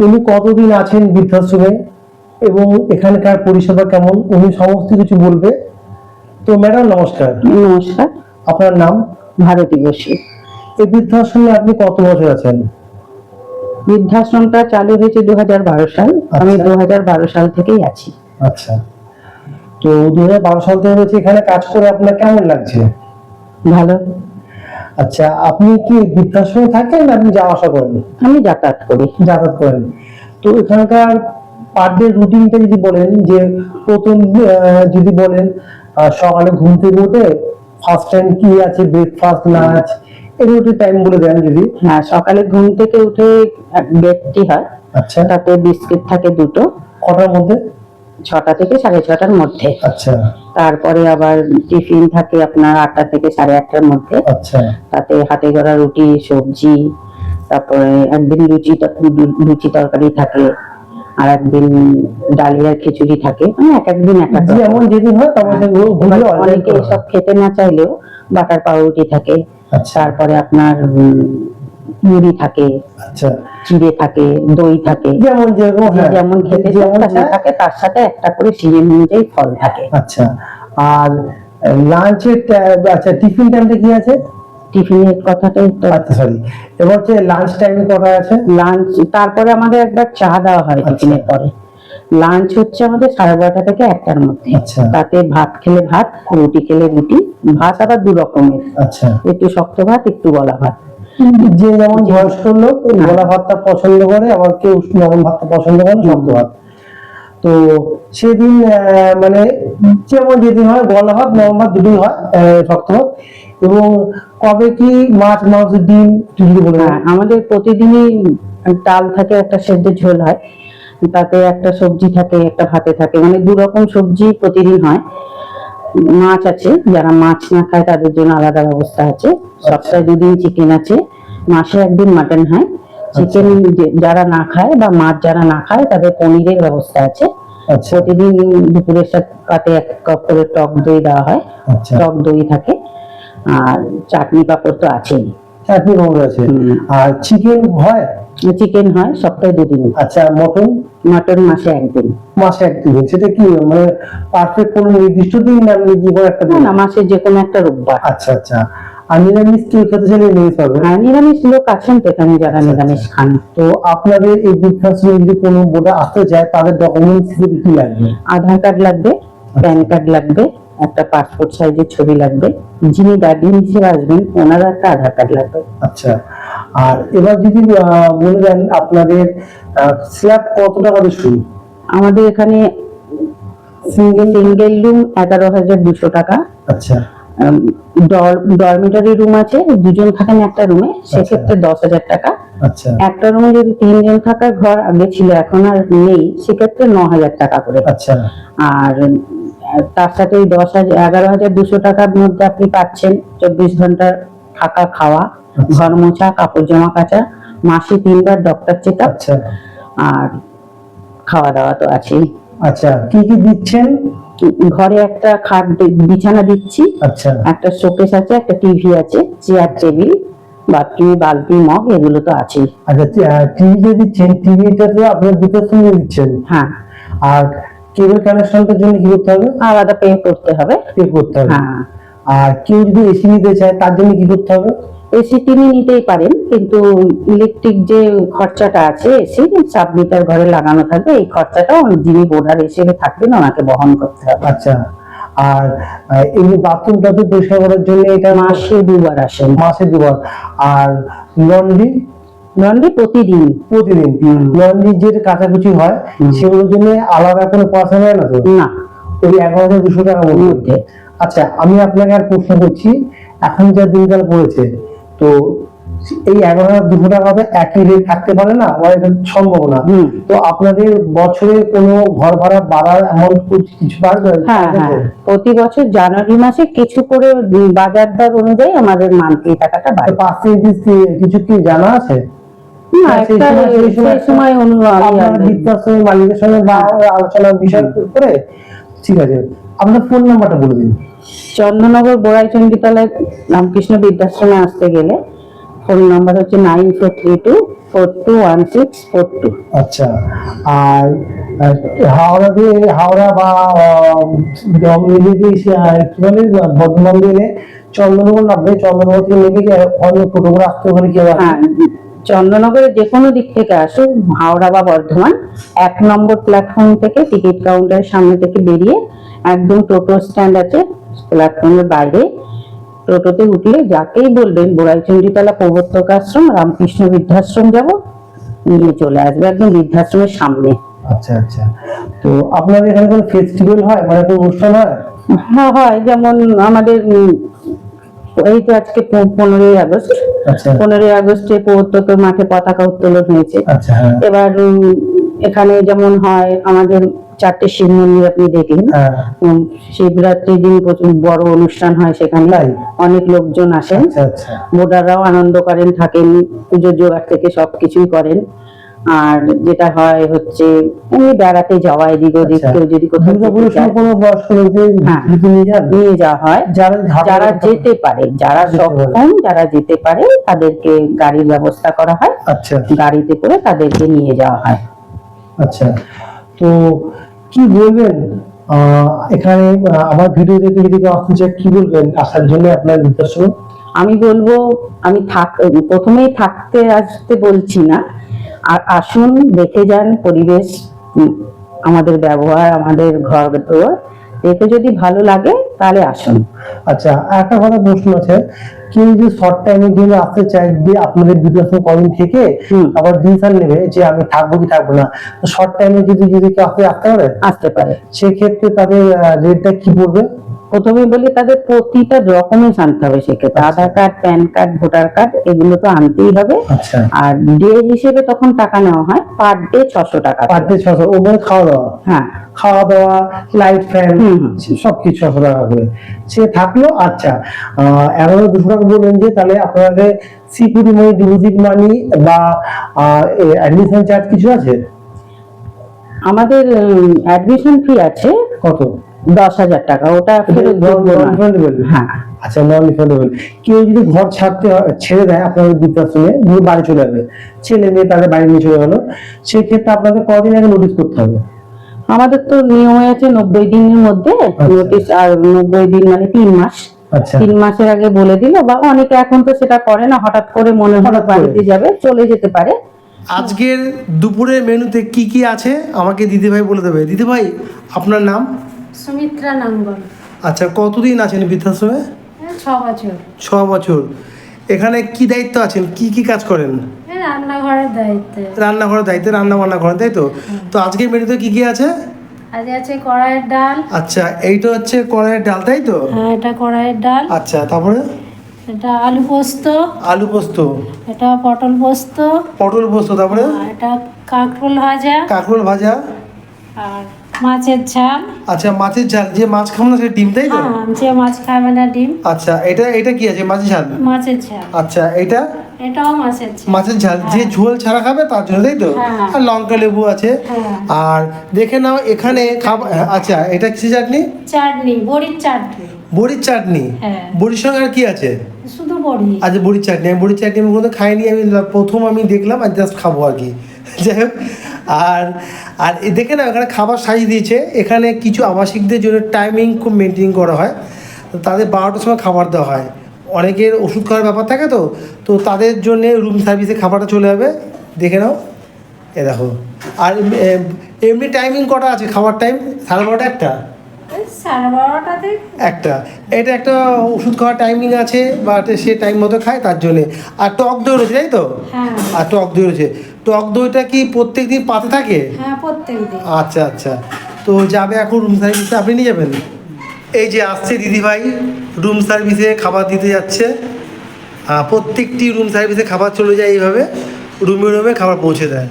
উনি কতদিন আছেন বৃদ্ধাশ্রমে এবং এখানকার পরিষেবা কেমন, উনি সমস্ত কিছু বলবে। তো ম্যাডাম নমস্কার। নমস্কার, আপনার নাম? ভারতী বসু। এই বৃদ্ধাশ্রমে আপনি কত বছর আছেন? বৃদ্ধাশ্রমটা চালু হয়েছে 2012 সাল। আমি 2012 সাল থেকেই আছি। আচ্ছা, তো 2012 সাল থেকে হচ্ছে এখানে কাজ করে আপনার কেমন লাগছে? ভালো। আচ্ছা, আপনি কি বৃদ্ধাশ্রমে থাকেন না আপনি যাওয়া আসা করেন? আমি যাতায়াত করি। যাতায়াত করেন। তো এখানকার পার ডে রুটিনটা যদি বলেন, যে প্রথম যদি বলেন সকালে ঘুম থেকে উঠে ফার্স্ট টাইম কি আছে, ব্রেকফাস্ট, লাঞ্চ, এগুলো টাইম বলে দেন যদি। হ্যাঁ, সকালে ঘুম থেকে উঠে ব্রেড টি হয়। আচ্ছা, তাতে বিস্কিট থাকে 2টো। কটার মধ্যে? 6টা থেকে 6:30টার মধ্যে। আচ্ছা তারপরে আবার টিফিন থাকে আপনার 8টা থেকে 8:30টার মধ্যে। আচ্ছা তাতে হাতে গড়া রুটি, সবজি, তারপরে একদিন লুচি তরকারি থাকে, আর একদিন ডালিয়ার খিচুড়ি থাকে। মানে এক একদিন এক এক রকম। যেমন যেদিন হয় তেমন এবার অনেকে এসব খেতে না চাইলেও বাটার পাউরুটি থাকে। আচ্ছা তারপরে আপনার মুড়ি থাকে, আচ্ছা, চিড়ে থাকে, দই থাকে। যেমন যেরকম যে যেমন খেতে যেমন তেমন থাকে, তার সাথে একটা করে সিজন অনুযায়ী ফল থাকে। আচ্ছা, আর লাঞ্চের আচ্ছা টিফিন টাইমটা কি আছে? টিফিনের কথাটাই তো। আচ্ছা সরি, এবার হচ্ছে লাঞ্চ টাইমে কটা আছে? লাঞ্চ তারপরে আমাদের একবার চা দেওয়া হয় টিফিনের পরে। লাঞ্চ হচ্ছে আমাদের 12:30 থেকে 1টার মধ্যে। আচ্ছা তাতে ভাত খেলে ভাত, রুটি খেলে রুটি। ভাত আবার 2 রকমের, আচ্ছা, একটু শক্ত ভাত, একটু গলা ভাত। যে যেমন বয়স্ক লোক গলা ভাতটা পছন্দ করে, আবার কেউ নরম ভাতটা পছন্দ করে, শক্ত ভাত। তো সেদিন মানে যেমন যেদিন হয় গলা ভাত, নরম ভাত দুটোই হয়, শক্ত ভাত। এবং কবে কি মাছ, মাংস, ডিম যদি বলে? হ্যাঁ, আমাদের প্রতিদিনই ডাল থাকে, একটা সেদ্ধ ঝোল হয়, তাতে একটা সবজি থাকে, একটা ভাতে থাকে। মানে 2 রকম সবজি প্রতিদিন হয়। মাছ আছে, যারা মাছ না খায় তাদের জন্য আলাদা ব্যবস্থা আছে। সপ্তাহে 2 দিন চিকেন আছে, মাসে 1 দিন মাটন হয়। চিকেন যারা না খায় বা মাছ যারা না খায় তাদের পনিরের ব্যবস্থা আছে। আচ্ছা প্রতিদিন দুপুরের সাথে 1 কাপ করে টক দই দেওয়া হয়। আচ্ছা, টক দই থাকে, আর চাটনি পাঁপড় তো আছেই। চাটনি পাঁপড় আছে। আর চিকেন হয়? চিকেন হয় সপ্তাহে 2 দিন। আচ্ছা, মটন? মাটন মাসে 1 দিন। মাসে 1 দিন। সেটা কি মানে পারফেক্ট কোনো নির্দিষ্ট দিন না জীবন একটা দিন? না, মাসে যে কোনো একটা রোববার। আচ্ছা আচ্ছা। আর নিরামিষ কেউ খেতে চাইলে নিরামিষ পাবে? হ্যাঁ, নিরামিষ লোক আছেন তো এখানে যারা নিরামিষ খান। তো আপনাদের এই বৃদ্ধাশ্রমে যদি কোনো বোর্ডে আসতে চায় তাদের ডকুমেন্টস হিসেবে কি লাগবে? আধার কার্ড লাগবে, প্যান কার্ড লাগবে, একটা পাসপোর্ট সাইজের ছবি লাগবে। যিনি গার্ডিয়ান হিসেবে আসবেন ওনারও একটা আধার কার্ড লাগবে। আচ্ছা, আর এবার যদি বলে দেন আপনাদের স্ল্যাব কত টাকা দিয়ে শুরু? আমাদের এখানে সিঙ্গেল রুম 11,200 টাকা। আচ্ছা ডরমিটরি রুম আছে, 2 জন থাকেন একটা রুমে, সেক্ষেত্রে 10,000 টাকা। আচ্ছা একটা রুমে যদি 3 জন থাকার ঘর আগে ছিল, এখন আর নেই, সেক্ষেত্রে 9,000 টাকা করে। আচ্ছা, আর তার সাথে ওই 11,200 টাকার মধ্যে আপনি পাচ্ছেন 24 ঘন্টা থাকা, খাওয়া, ঘর মোছা, কাপড় জামা কাচা, মাসে 3 বার ডক্টর চেক আপ, আচ্ছা, আর খাওয়া দাওয়া তো আছেই। আচ্ছা, কি কি দিচ্ছেন ঘরে একটা খাট বিছানা দিচ্ছি, আচ্ছা একটা শোকেস আছে, একটা টিভি আছে, চেয়ার টেবিল, বাথরুমে বালতি মগ এগুলো তো আছেই। আচ্ছা, টিভি যে দিচ্ছেন, টিভিটা তো আপনার বৃদ্ধাশ্রমে দিচ্ছেন, হ্যাঁ, আর কেবল কানেকশনটার জন্য কি করতে হবে? আলাদা পে করতে হবে। পে করতে হবে। হ্যাঁ, আর কেউ যদি এসি নিতে চায় তার জন্য কি করতে হবে? এসি তিনি নিতেই পারেন, কিন্তু ইলেকট্রিক যে খরচাটা আছে এসি সাবমিটার ঘরে লাগানো থাকবে, এই খরচাটাও যিনি বোর্ডার হিসেবে থাকবেন ওনাকে বহন করতে হবে। আচ্ছা, আর এমনি বাথরুম টাথরুম পরিষ্কার করার জন্য এটা মাসে 2 বার আসেন। মাসে 2 বার। আর লন্ড্রি? লন্ড্রি প্রতিদিন। প্রতিদিন। লন্ড্রি যে কাচাকুচি হয় সেগুলোর জন্য আলাদা কোনো পয়সা নেয় না তো? না, ওই 11,200 টাকার মধ্যে। আচ্ছা, আমি আপনাকে আর প্রশ্ন করছি, এখন যা দিনকাল পড়েছে, তো এই 11,200 টাকাতে একই রেট থাকতে পারে না, বা এটা সম্ভব না। তো আপনাদের বছরে কোনো ঘর ভাড়া বাড়ার এমন কিছু বাড়বে? হ্যাঁ হ্যাঁ, প্রতি বছর জানুয়ারি মাসে কিছু করে বাজার দর অনুযায়ী আমাদের মান্থলি টাকাটা বাড়ে। কিছু কি জানা আছে? না, একটা সেই সময় বৃদ্ধাশ্রমের মালিকের সঙ্গে বা আলোচনার বিষয় করে। ঠিক আছে, আপনার ফোন নাম্বারটা বলে দিন। চন্দননগর বোড়াইচণ্ডীতলায় রামকৃষ্ণ বৃদ্ধাশ্রমে আসতে গেলে ফোন নাম্বার হচ্ছে 9432421642। আচ্ছা, আর হাওড়া বা বর্ধমান গেলে চন্দননগর নামবে, চন্দননগর থেকে নেমে টোটো করে আসতে পারে কি? হ্যাঁ, চন্দননগরের যে কোনো দিক থেকে আসুন, হাওড়া বা বর্ধমান 1 নম্বর প্ল্যাটফর্ম থেকে টিকিট কাউন্টারের সামনে থেকে বেরিয়ে একদম টোটো স্ট্যান্ড আছে প্ল্যাটফর্মের বাইরে, টোটোতে উঠলে যাকেই বলবেন বোড়াইচণ্ডীতলা প্রবর্তক আশ্রম রামকৃষ্ণ বৃদ্ধাশ্রম যাব, নিয়ে চলে আসবে একদম বৃদ্ধাশ্রমের সামনে। আচ্ছা আচ্ছা, তো আপনাদের এখানে কোনো ফেস্টিভ্যাল হয়, মানে কোনো অনুষ্ঠান হয়? হ্যাঁ হয়, যেমন আমাদের এই তো আজকে 15ই আগস্ট। আচ্ছা, 15ই আগস্টে প্রবর্তকের মাঠে পতাকা উত্তোলন হয়েছে। আচ্ছা, হ্যাঁ। এবার এখানে যেমন হয় আমাদের 4টে শিব মন্দির আপনি দেখলেন, শিবরাত্রির দিন প্রচুর বড় অনুষ্ঠান হয়, সেখানে অনেক লোকজন আসেন, বোর্ডাররাও আনন্দ করেন, থাকেন, পুজোর জোগাড় থেকে সবকিছুই করেন। আর যেটা হয় হচ্ছে এমনি বেড়াতে যাওয়া, এদিক ওদিক কেউ যদি কোথাও নিয়ে যাওয়া হয়, যারা যেতে পারে, যারা সক্ষম, যারা যেতে পারে তাদেরকে গাড়ির ব্যবস্থা করা হয়। আচ্ছা, গাড়িতে করে তাদেরকে নিয়ে যাওয়া হয়। আচ্ছা, তো কি বলবেন এখানে আমার ভিডিও দেখে যদি আসতে চাই, কি বলবেন আসার জন্য আপনার বৃদ্ধাশ্রম? আমি বলবো, আমি প্রথমেই থাকতে আসতে বলছি না, আর আসুন, দেখে যান পরিবেশ, আমাদের ব্যবহার, আমাদের ঘর দোর দেখে যদি ভালো লাগে তাহলে আসুন। আচ্ছা, একটা কথা প্রশ্ন আছে, কেউ যদি শর্ট টাইমের জন্য আসতে চায়, দিয়ে আপনাদের বৃদ্ধাশ্রম কদিন থেকে আবার ডিসিশন নেবে যে আমি থাকবো কি থাকবো না, শর্ট টাইমে যদি কেউ আসতে পারে, সেক্ষেত্রে তাদের রেটটা কি পড়বে? প্রথমে বলি, তাদের প্রতিটা ডকুমেন্টস আনতে হবে, সেক্ষেত্রে Aadhaar card, PAN card, voter card এগুলো তো আনতেই হবে। আর ডে হিসেবে তখন টাকা নেওয়া হয়, পার ডে 600 টাকা। পার ডে 600, ওখানে খাওয়া দাওয়া? হ্যাঁ, খাওয়া দাওয়া, লাইট, ফ্যান সবকিছু 600 টাকা করে সে থাকলো। আচ্ছা, 11,200 টাকা বললেন, যে তাহলে আপনাদের সিকিউরিটি মানি, ডিপোজিট মানি বা অ্যাডমিশন চার্জ কিছু আছে? আমাদের অ্যাডমিশন ফি আছে। কত? 10,000 টাকা। ওটা হ্যাঁ। আচ্ছা, নন রিফান্ডেবল। কেউ যদি ঘর ছেড়ে দেয় আপনাদের বৃদ্ধাশ্রমে, বাড়ি চলে যাবে, ছেলে মেয়ে তাদের বাড়ি নিয়ে চলে গেল, সেক্ষেত্রে আপনাদের কদিন আগে নোটিশ করতে হবে? আমাদের তো নিয়ম আছে 90 দিনের মধ্যে নোটিশ, আর 90 দিন মানে 3 মাস। 3 মাসের আগে বলে দিল, বা অনেকে এখন তো সেটা করে না, হঠাৎ করে মনে হঠাৎ বাড়িতে যাবে, চলে যেতে পারে। আজকের দুপুরের মেনুতে কি কি আছে আমাকে দিদিভাই বলে দেবে। দিদিভাই, আপনার নাম? সুমিত্রা নাঙ্গল। আচ্ছা, কতদিন আছেন বৃদ্ধাশ্রমে? 6 বছর। 6 বছর। এখানে কি দায়িত্ব আছেন, কি কি কাজ করেন? রান্নাঘরের দায়িত্বে। রান্নাঘরের দায়িত্বে, রান্না বান্না করেন, তাই তো? তো আজকের মেনুতে কি কি আছে? আজ আছে কড়াইয়ের ডাল। আচ্ছা, এইটা হচ্ছে কড়াইয়ের ডাল, তাই তো? হ্যাঁ, এটা কড়াইয়ের ডাল। আচ্ছা, তারপরে? এটা আলু পোস্ত। আলু পোস্ত। এটা পটল পোস্ত। পটল পোস্ত। তারপরে? এটা কাঁকরোল ভাজা। কাঁকরোল ভাজা। আর মাছের ঝাল। আচ্ছা, মাছের ঝাল। যে মাছ খাবো না সে ডিম, তাই তো? হ্যাঁ, যে মাছ খাবে না ডিম। আচ্ছা, এটা কি আছে? মাছের ঝাল। মাছের ঝাল। আচ্ছা, এটা? এটাও মাছের ঝাল। মাছের ঝাল, যে ঝোল ছাড়া খাবে তার জন্য, তাই তো? হ্যাঁ। আর লঙ্কা লেবু আছে। হ্যাঁ। আর দেখে নাও এখানে খাবার, আচ্ছা এটা কিসের চাটনি? চাটনি, বড়ির চাটনি। বড়ির চাটনি? হ্যাঁ। বড়ির সঙ্গে আর কি আছে? শুধু বড়ি। আচ্ছা বড়ির চাটনি, আমি বড়ির চাটনি আমি কোথাও খাইনি, আমি প্রথম আমি দেখলাম আর জাস্ট খাবো আর কি। যাই হোক, আর আর দেখে না এখানে খাবার সাজিয়ে দিয়েছে। এখানে কিছু আবাসিকদের জন্য টাইমিং খুব মেনটেন করা হয়, তো তাদের 12টার সময় খাবার দেওয়া হয়। অনেকের ওষুধ খাওয়ার ব্যাপার থাকে, তো তো তাদের জন্য রুম সার্ভিসে খাবারটা চলে যাবে। দেখে নাও, এ দেখো। আর এমনি টাইমিং কটা আছে খাবার টাইম? 12:30 একটা? 12:30টাতে একটা, এটা একটা ওষুধ খাওয়ার টাইমিং আছে, বা সে টাইম মতো খায় তার জন্যে। আর টক দই রয়েছে, তাই তো? হ্যাঁ। আর টক দই রয়েছে। টক দইটা কি প্রত্যেক দিন পাতে থাকে? হ্যাঁ, প্রত্যেকদিন। আচ্ছা আচ্ছা, তো যাবে এখন রুম সার্ভিসে, আপনি নিয়ে যাবেন? এই যে আসছে দিদিভাই রুম সার্ভিসে খাবার দিতে যাচ্ছে। প্রত্যেকটি রুম সার্ভিসে খাবার চলে যায় এইভাবে, রুমে রুমে খাবার পৌঁছে দেয়।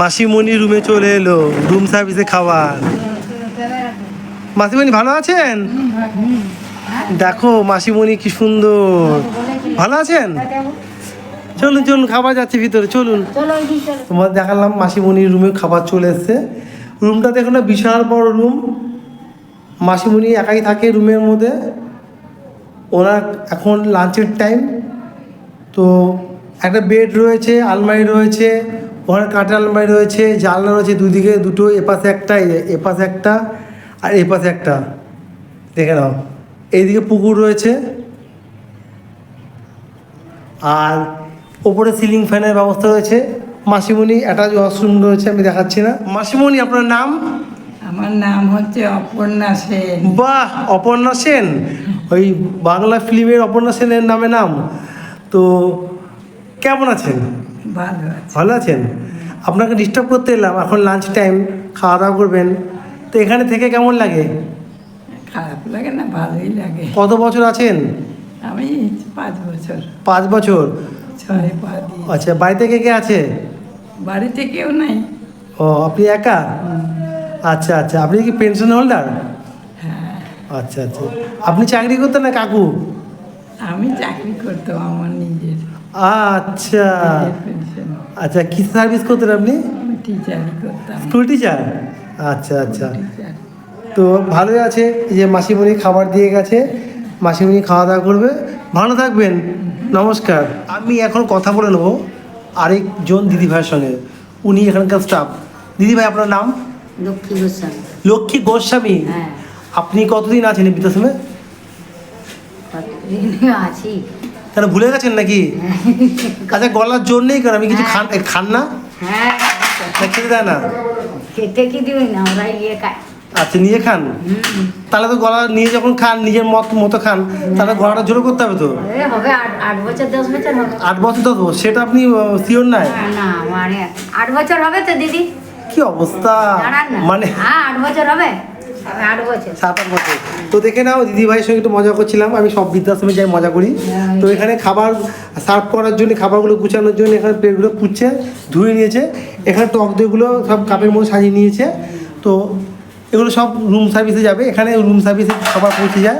মাসিমণি রুমে চলে এলো, রুম সার্ভিসে খাবার। মাসিমণি ভালো আছেন? দেখো মাসিমণি কি সুন্দর, ভালো আছেন? চলুন চলুন, খাবার যাচ্ছে ভিতরে, চলুন। তোমার দেখালাম মাসিমণির রুমে খাবার চলে এসছে। রুমটা দেখো না, বিশাল বড় রুম। মাসিমণি একাই থাকে রুমের মধ্যে, ওনার এখন লাঞ্চের টাইম। তো একটা বেড রয়েছে, আলমারি রয়েছে, ওখানে কাঠের আলমারি রয়েছে, জানলা রয়েছে দুদিকে দুটো, এপাশে একটা, এপাশে একটা, আর এপাশে একটা। দেখে নাও, এইদিকে পুকুর রয়েছে, আর ওপরে সিলিং ফ্যানের ব্যবস্থা রয়েছে। মাসিমণি অ্যাটাচ ওয়াশরুম রয়েছে, আমি দেখাচ্ছি না। মাসিমণি আপনার নাম? আমার নাম হচ্ছে অপর্ণা সেন। বাহ, অপর্ণা সেন, ওই বাংলা ফিল্মের অপর্ণা সেনের নামে নাম। তো কেমন আছেন? ভালো আছে। ভালো আছেন? আপনাকে ডিস্টার্ব করতে এলাম, এখন লাঞ্চ টাইম, খাওয়া দাওয়া করবেন, তো এখানে থেকে কেমন লাগে? খারাপ লাগে না, ভালোই লাগে। কত বছর আছেন? আমি 5 বছর। 5 বছর? 6 পা দিয়ে। আচ্ছা, বাড়িতে কে কে আছে? বাড়িতে কেউ নাই। ও, আপনি একা? আচ্ছা আচ্ছা, আপনি কি পেনশন হোল্ডার? হ্যাঁ, আচ্ছা আচ্ছা, আপনি চাকরি করতেন না কাকু? আমি চাকরি করতাম আমার নিজের। আচ্ছা পেনশন। আচ্ছা, কি সার্ভিস করতেন আপনি? আমি টিচারই করতাম। School teacher? আচ্ছা আচ্ছা, টিচার। তো ভালোই আছে। এই যে মাসিমণি খাবার দিয়ে গেছে, মাসিমণি খাওয়া দাওয়া করবে। ভালো থাকবেন, নমস্কার। আমি এখন কথা বলে নেবো আরেকজন দিদিভাইয়ের সঙ্গে, উনি এখানকার স্টাফ। দিদিভাই আপনার নাম? লক্ষ্মী গোস্বামী। লক্ষ্মী গোস্বামী। হ্যাঁ। আপনি কতদিন আছেন এই বৃদ্ধাশ্রমে? আছি। কেন ভুলে গেছেন নাকি? আচ্ছা, গলার জোর নেই কেন? আমি কিছু খান না? হ্যাঁ, না, খেতে দেয় না? খেতে কি দিবি না, আমরা ইয়ে খাই। আচ্ছা, নিয়ে খান? তাহলে তো গলা নিয়ে যখন খান, নিজের মতো খান, তাহলে গলাটা জোরে করতে হবে তো। হবে 8 বছর 10 বছর হবে। 8 বছর তো, সেটা আপনি শিওর নাই? না, মানে 8 বছর হবে তো দিদি। কি অবস্থা, জানান না? মানে হ্যাঁ, 8 বছর হবে। 8 বছর। 7-8 বছর। তো দেখে নাও, দিদি ভাইয়ের সঙ্গে একটু মজা করছিলাম। আমি সব বৃদ্ধাশ্রমে যাই, মজা করি। তো এখানে খাবার সার্ভ করার জন্য, খাবারগুলো গুছানোর জন্য এখানে প্লেটগুলো পুচ্ছে ধুয়ে নিয়েছে। এখানে টক দইগুলো সব কাপের মধ্যে সাজিয়ে নিয়েছে। তো এগুলো সব রুম সার্ভিসে যাবে, এখানে রুম সার্ভিসে খাবার পৌঁছে যায়।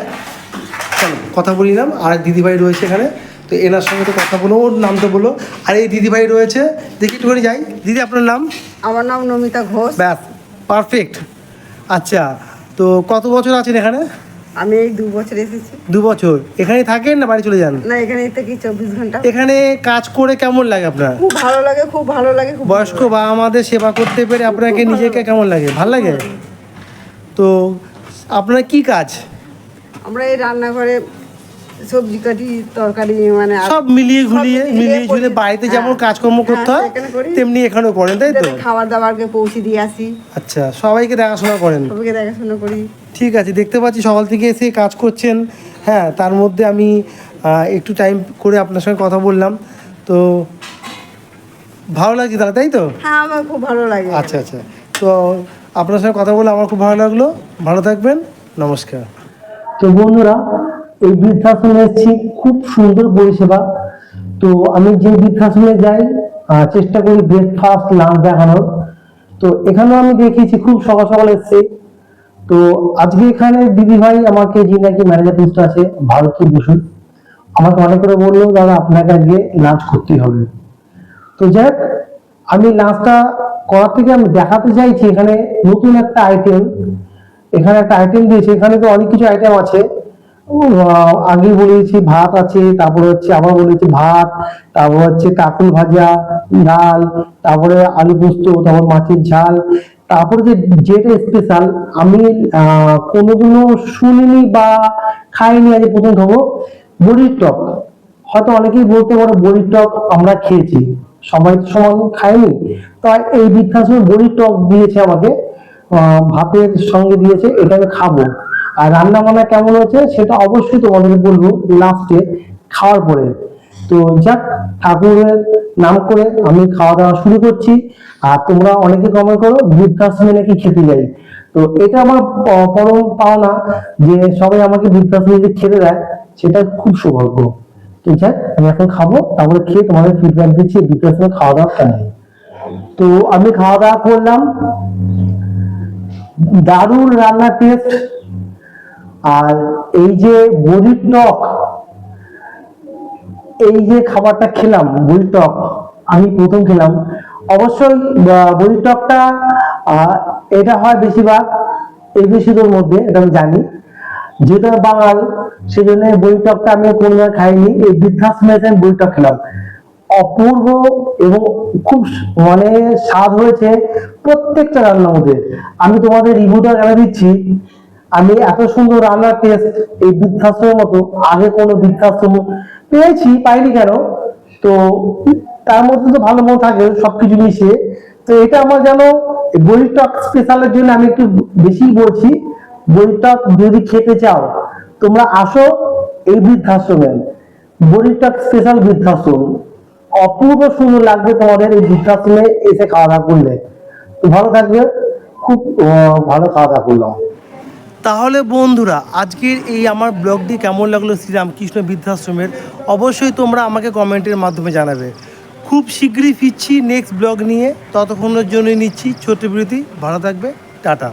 চলো কথা বলিলাম। আর দিদিভাই রয়েছে এখানে, তো এনার সঙ্গে তো কথা বলো, ওর নাম তো বলো। আর এই দিদিভাই রয়েছে, দেখি একটুখানি যাই। দিদি আপনার নাম? আমার নাম নমিতা ঘোষ। ব্যাস, পারফেক্ট। আচ্ছা, তো কত বছর আছেন এখানে? আমি এই 2 বছর এসেছি। 2 বছর এখানে থাকেন না বাড়ি চলে যান? না, এখানে থেকে 24 ঘন্টা। এখানে কাজ করে কেমন লাগে আপনার? খুব ভালো লাগে, খুব ভালো লাগে। বয়স্ক বা আমাদের সেবা করতে পেরে আপনাকে নিজেকে কেমন লাগে? ভালো লাগে? তো আপনার কি কাজ? আমরা এই রান্নাঘরে সবজি কাটি, তরকারি, মানে সব মিলিয়ে ঝুলিয়ে বাড়িতে যেমন কাজকর্ম করতে হয় তেমনি এখানেও করেন, তাই তো? খাবার দাবারকে পৌঁছে দিয়ে আসি। আচ্ছা, সবাইকে দেখাশোনা করেন? সবাইকে দেখাশোনা করি। ঠিক আছে, দেখতে পাচ্ছি সকাল থেকে এসে কাজ করছেন। হ্যাঁ, তার মধ্যে আমি একটু টাইম করে আপনার সঙ্গে কথা বললাম, তো ভালো লাগছে তাহলে, তাই তো? হ্যাঁ, আমার খুব ভালো লাগে। আচ্ছা আচ্ছা, তো আপনার সঙ্গে কথা বলে আমার খুব ভালো লাগলো। ভালো থাকবেন, নমস্কার। তো বন্ধুরা, এই বৃদ্ধাশ্রমে এসেছি, খুব সুন্দর পরিষেবা। তো আমি যে বৃদ্ধাশ্রমে যাই, চেষ্টা করি ব্রেকফাস্ট লাঞ্চ দেখানোর। তো এখানেও আমি দেখিয়েছি, খুব সকাল সকাল এসেছি। তো আজকে এখানে দিদিভাই আমাকে, যে নাকি ম্যানেজার পোস্ট আছে, ভারতী বসু, আমাকে অনেক করে বললো দাদা আপনাকে আজকে লাঞ্চ করতেই হবে। তো যাই হোক, আমি লাঞ্চটা করার থেকে আমি দেখাতে চাইছি এখানে নতুন একটা আইটেম, এখানে একটা আইটেম দিয়েছে, এখানে তো অনেক কিছু আইটেম আছে। আগে বলেছি ভাত আছে, তারপরে হচ্ছে আবার বলেছি ভাত, তারপর হচ্ছে কাকুল ভাজা, ডাল, তারপরে আলু পোস্ত, তারপর মাছের ঝাল, তারপরে যেটা স্পেশাল আমি কোনোদিনও শুনিনি বা খাইনি, আজ প্রথম খাবো বড়ির টক। হয়তো অনেকেই বলতে পারো বড়ির টক আমরা খেয়েছি, সবাই তো সমান খায়নি। তো এই বৃদ্ধাশ্রমে বড়ির টক দিয়েছে আমাকে, ভাতের সঙ্গে দিয়েছে, এটা আমি খাবো। আর রান্না বান্না কেমন হয়েছে সেটা অবশ্যই তোমাদের বলবো লাস্টে খাওয়ার পরে। তো যাক, ঠাকুরের নাম করে আমি খাওয়া দাওয়া শুরু করছি। আর তোমরা অনেকে কমেন্ট করো বৃদ্ধাশ্রমে নাকি খেতে যাই, তো এটা আমার পরম পাওনা যে সবাই আমাকে বৃদ্ধাশ্রমে যে খেতে দেয়, সেটা খুব সৌভাগ্য। তো যাক, আমি এখন খাবো, তারপরে খেয়ে তোমাদের ফিডব্যাক দিচ্ছি বৃদ্ধাশ্রমে খাওয়া দাওয়া কেমন। তো আমি খাওয়া দাওয়া করলাম, দারুণ রান্নার টেস্ট। আর এই যে বড়ির টক, এই যে খাবারটা খেলাম বড়ির টক, আমি প্রথম খেলাম। অবশ্যই বড়ির টকটা এটা হয় বেশিরভাগ এবিসির মধ্যে, এটা আমি জানি, যেটা বাঙাল সেজন্য বড়ির টকটা আমি কোনোবার খাইনি। এই বৃদ্ধাশ্রমে আমি বড়ির টক খেলাম, অপূর্ব এবং খুব মানে স্বাদ হয়েছে প্রত্যেকটা রান্নার মধ্যে। আমি তোমাদের রিভিউটা জানা দিচ্ছি, আমি এত সুন্দর রান্নার টেস্ট এই বৃদ্ধাশ্রমের মতো আগে কোনো বৃদ্ধাশ্রম পেয়েছি, পাইনি কেন। তো তার মধ্যে তো ভালো মন থাকে সবকিছু মিশিয়ে। তো এটা আমার যেন বড়ির টক স্পেশালের জন্য আমি একটু বেশি বলছি, বড়ির টক যদি খেতে চাও তোমরা আসো এই বৃদ্ধাশ্রমে, বড়ির টক স্পেশাল বৃদ্ধাশ্রম, অপূর্ব সুন্দর লাগবে তোমাদের এই বৃদ্ধাশ্রমে এসে খাওয়া দাওয়া করলে। তো ভালো থাকবে, খুব ভালো খাওয়া দাওয়া করলাম। তাহলে বন্ধুরা, আজকের এই আমার ব্লগটি কেমন লাগলো শ্রীরামকৃষ্ণ বৃদ্ধাশ্রমের, অবশ্যই তোমরা আমাকে কমেন্টের মাধ্যমে জানাবে। খুব শীঘ্রই ফিরছি নেক্সট ব্লগ নিয়ে, ততক্ষণের জন্য নিচ্ছি ছোট্ট বিরতি। ভালো থাকবে, টাটা।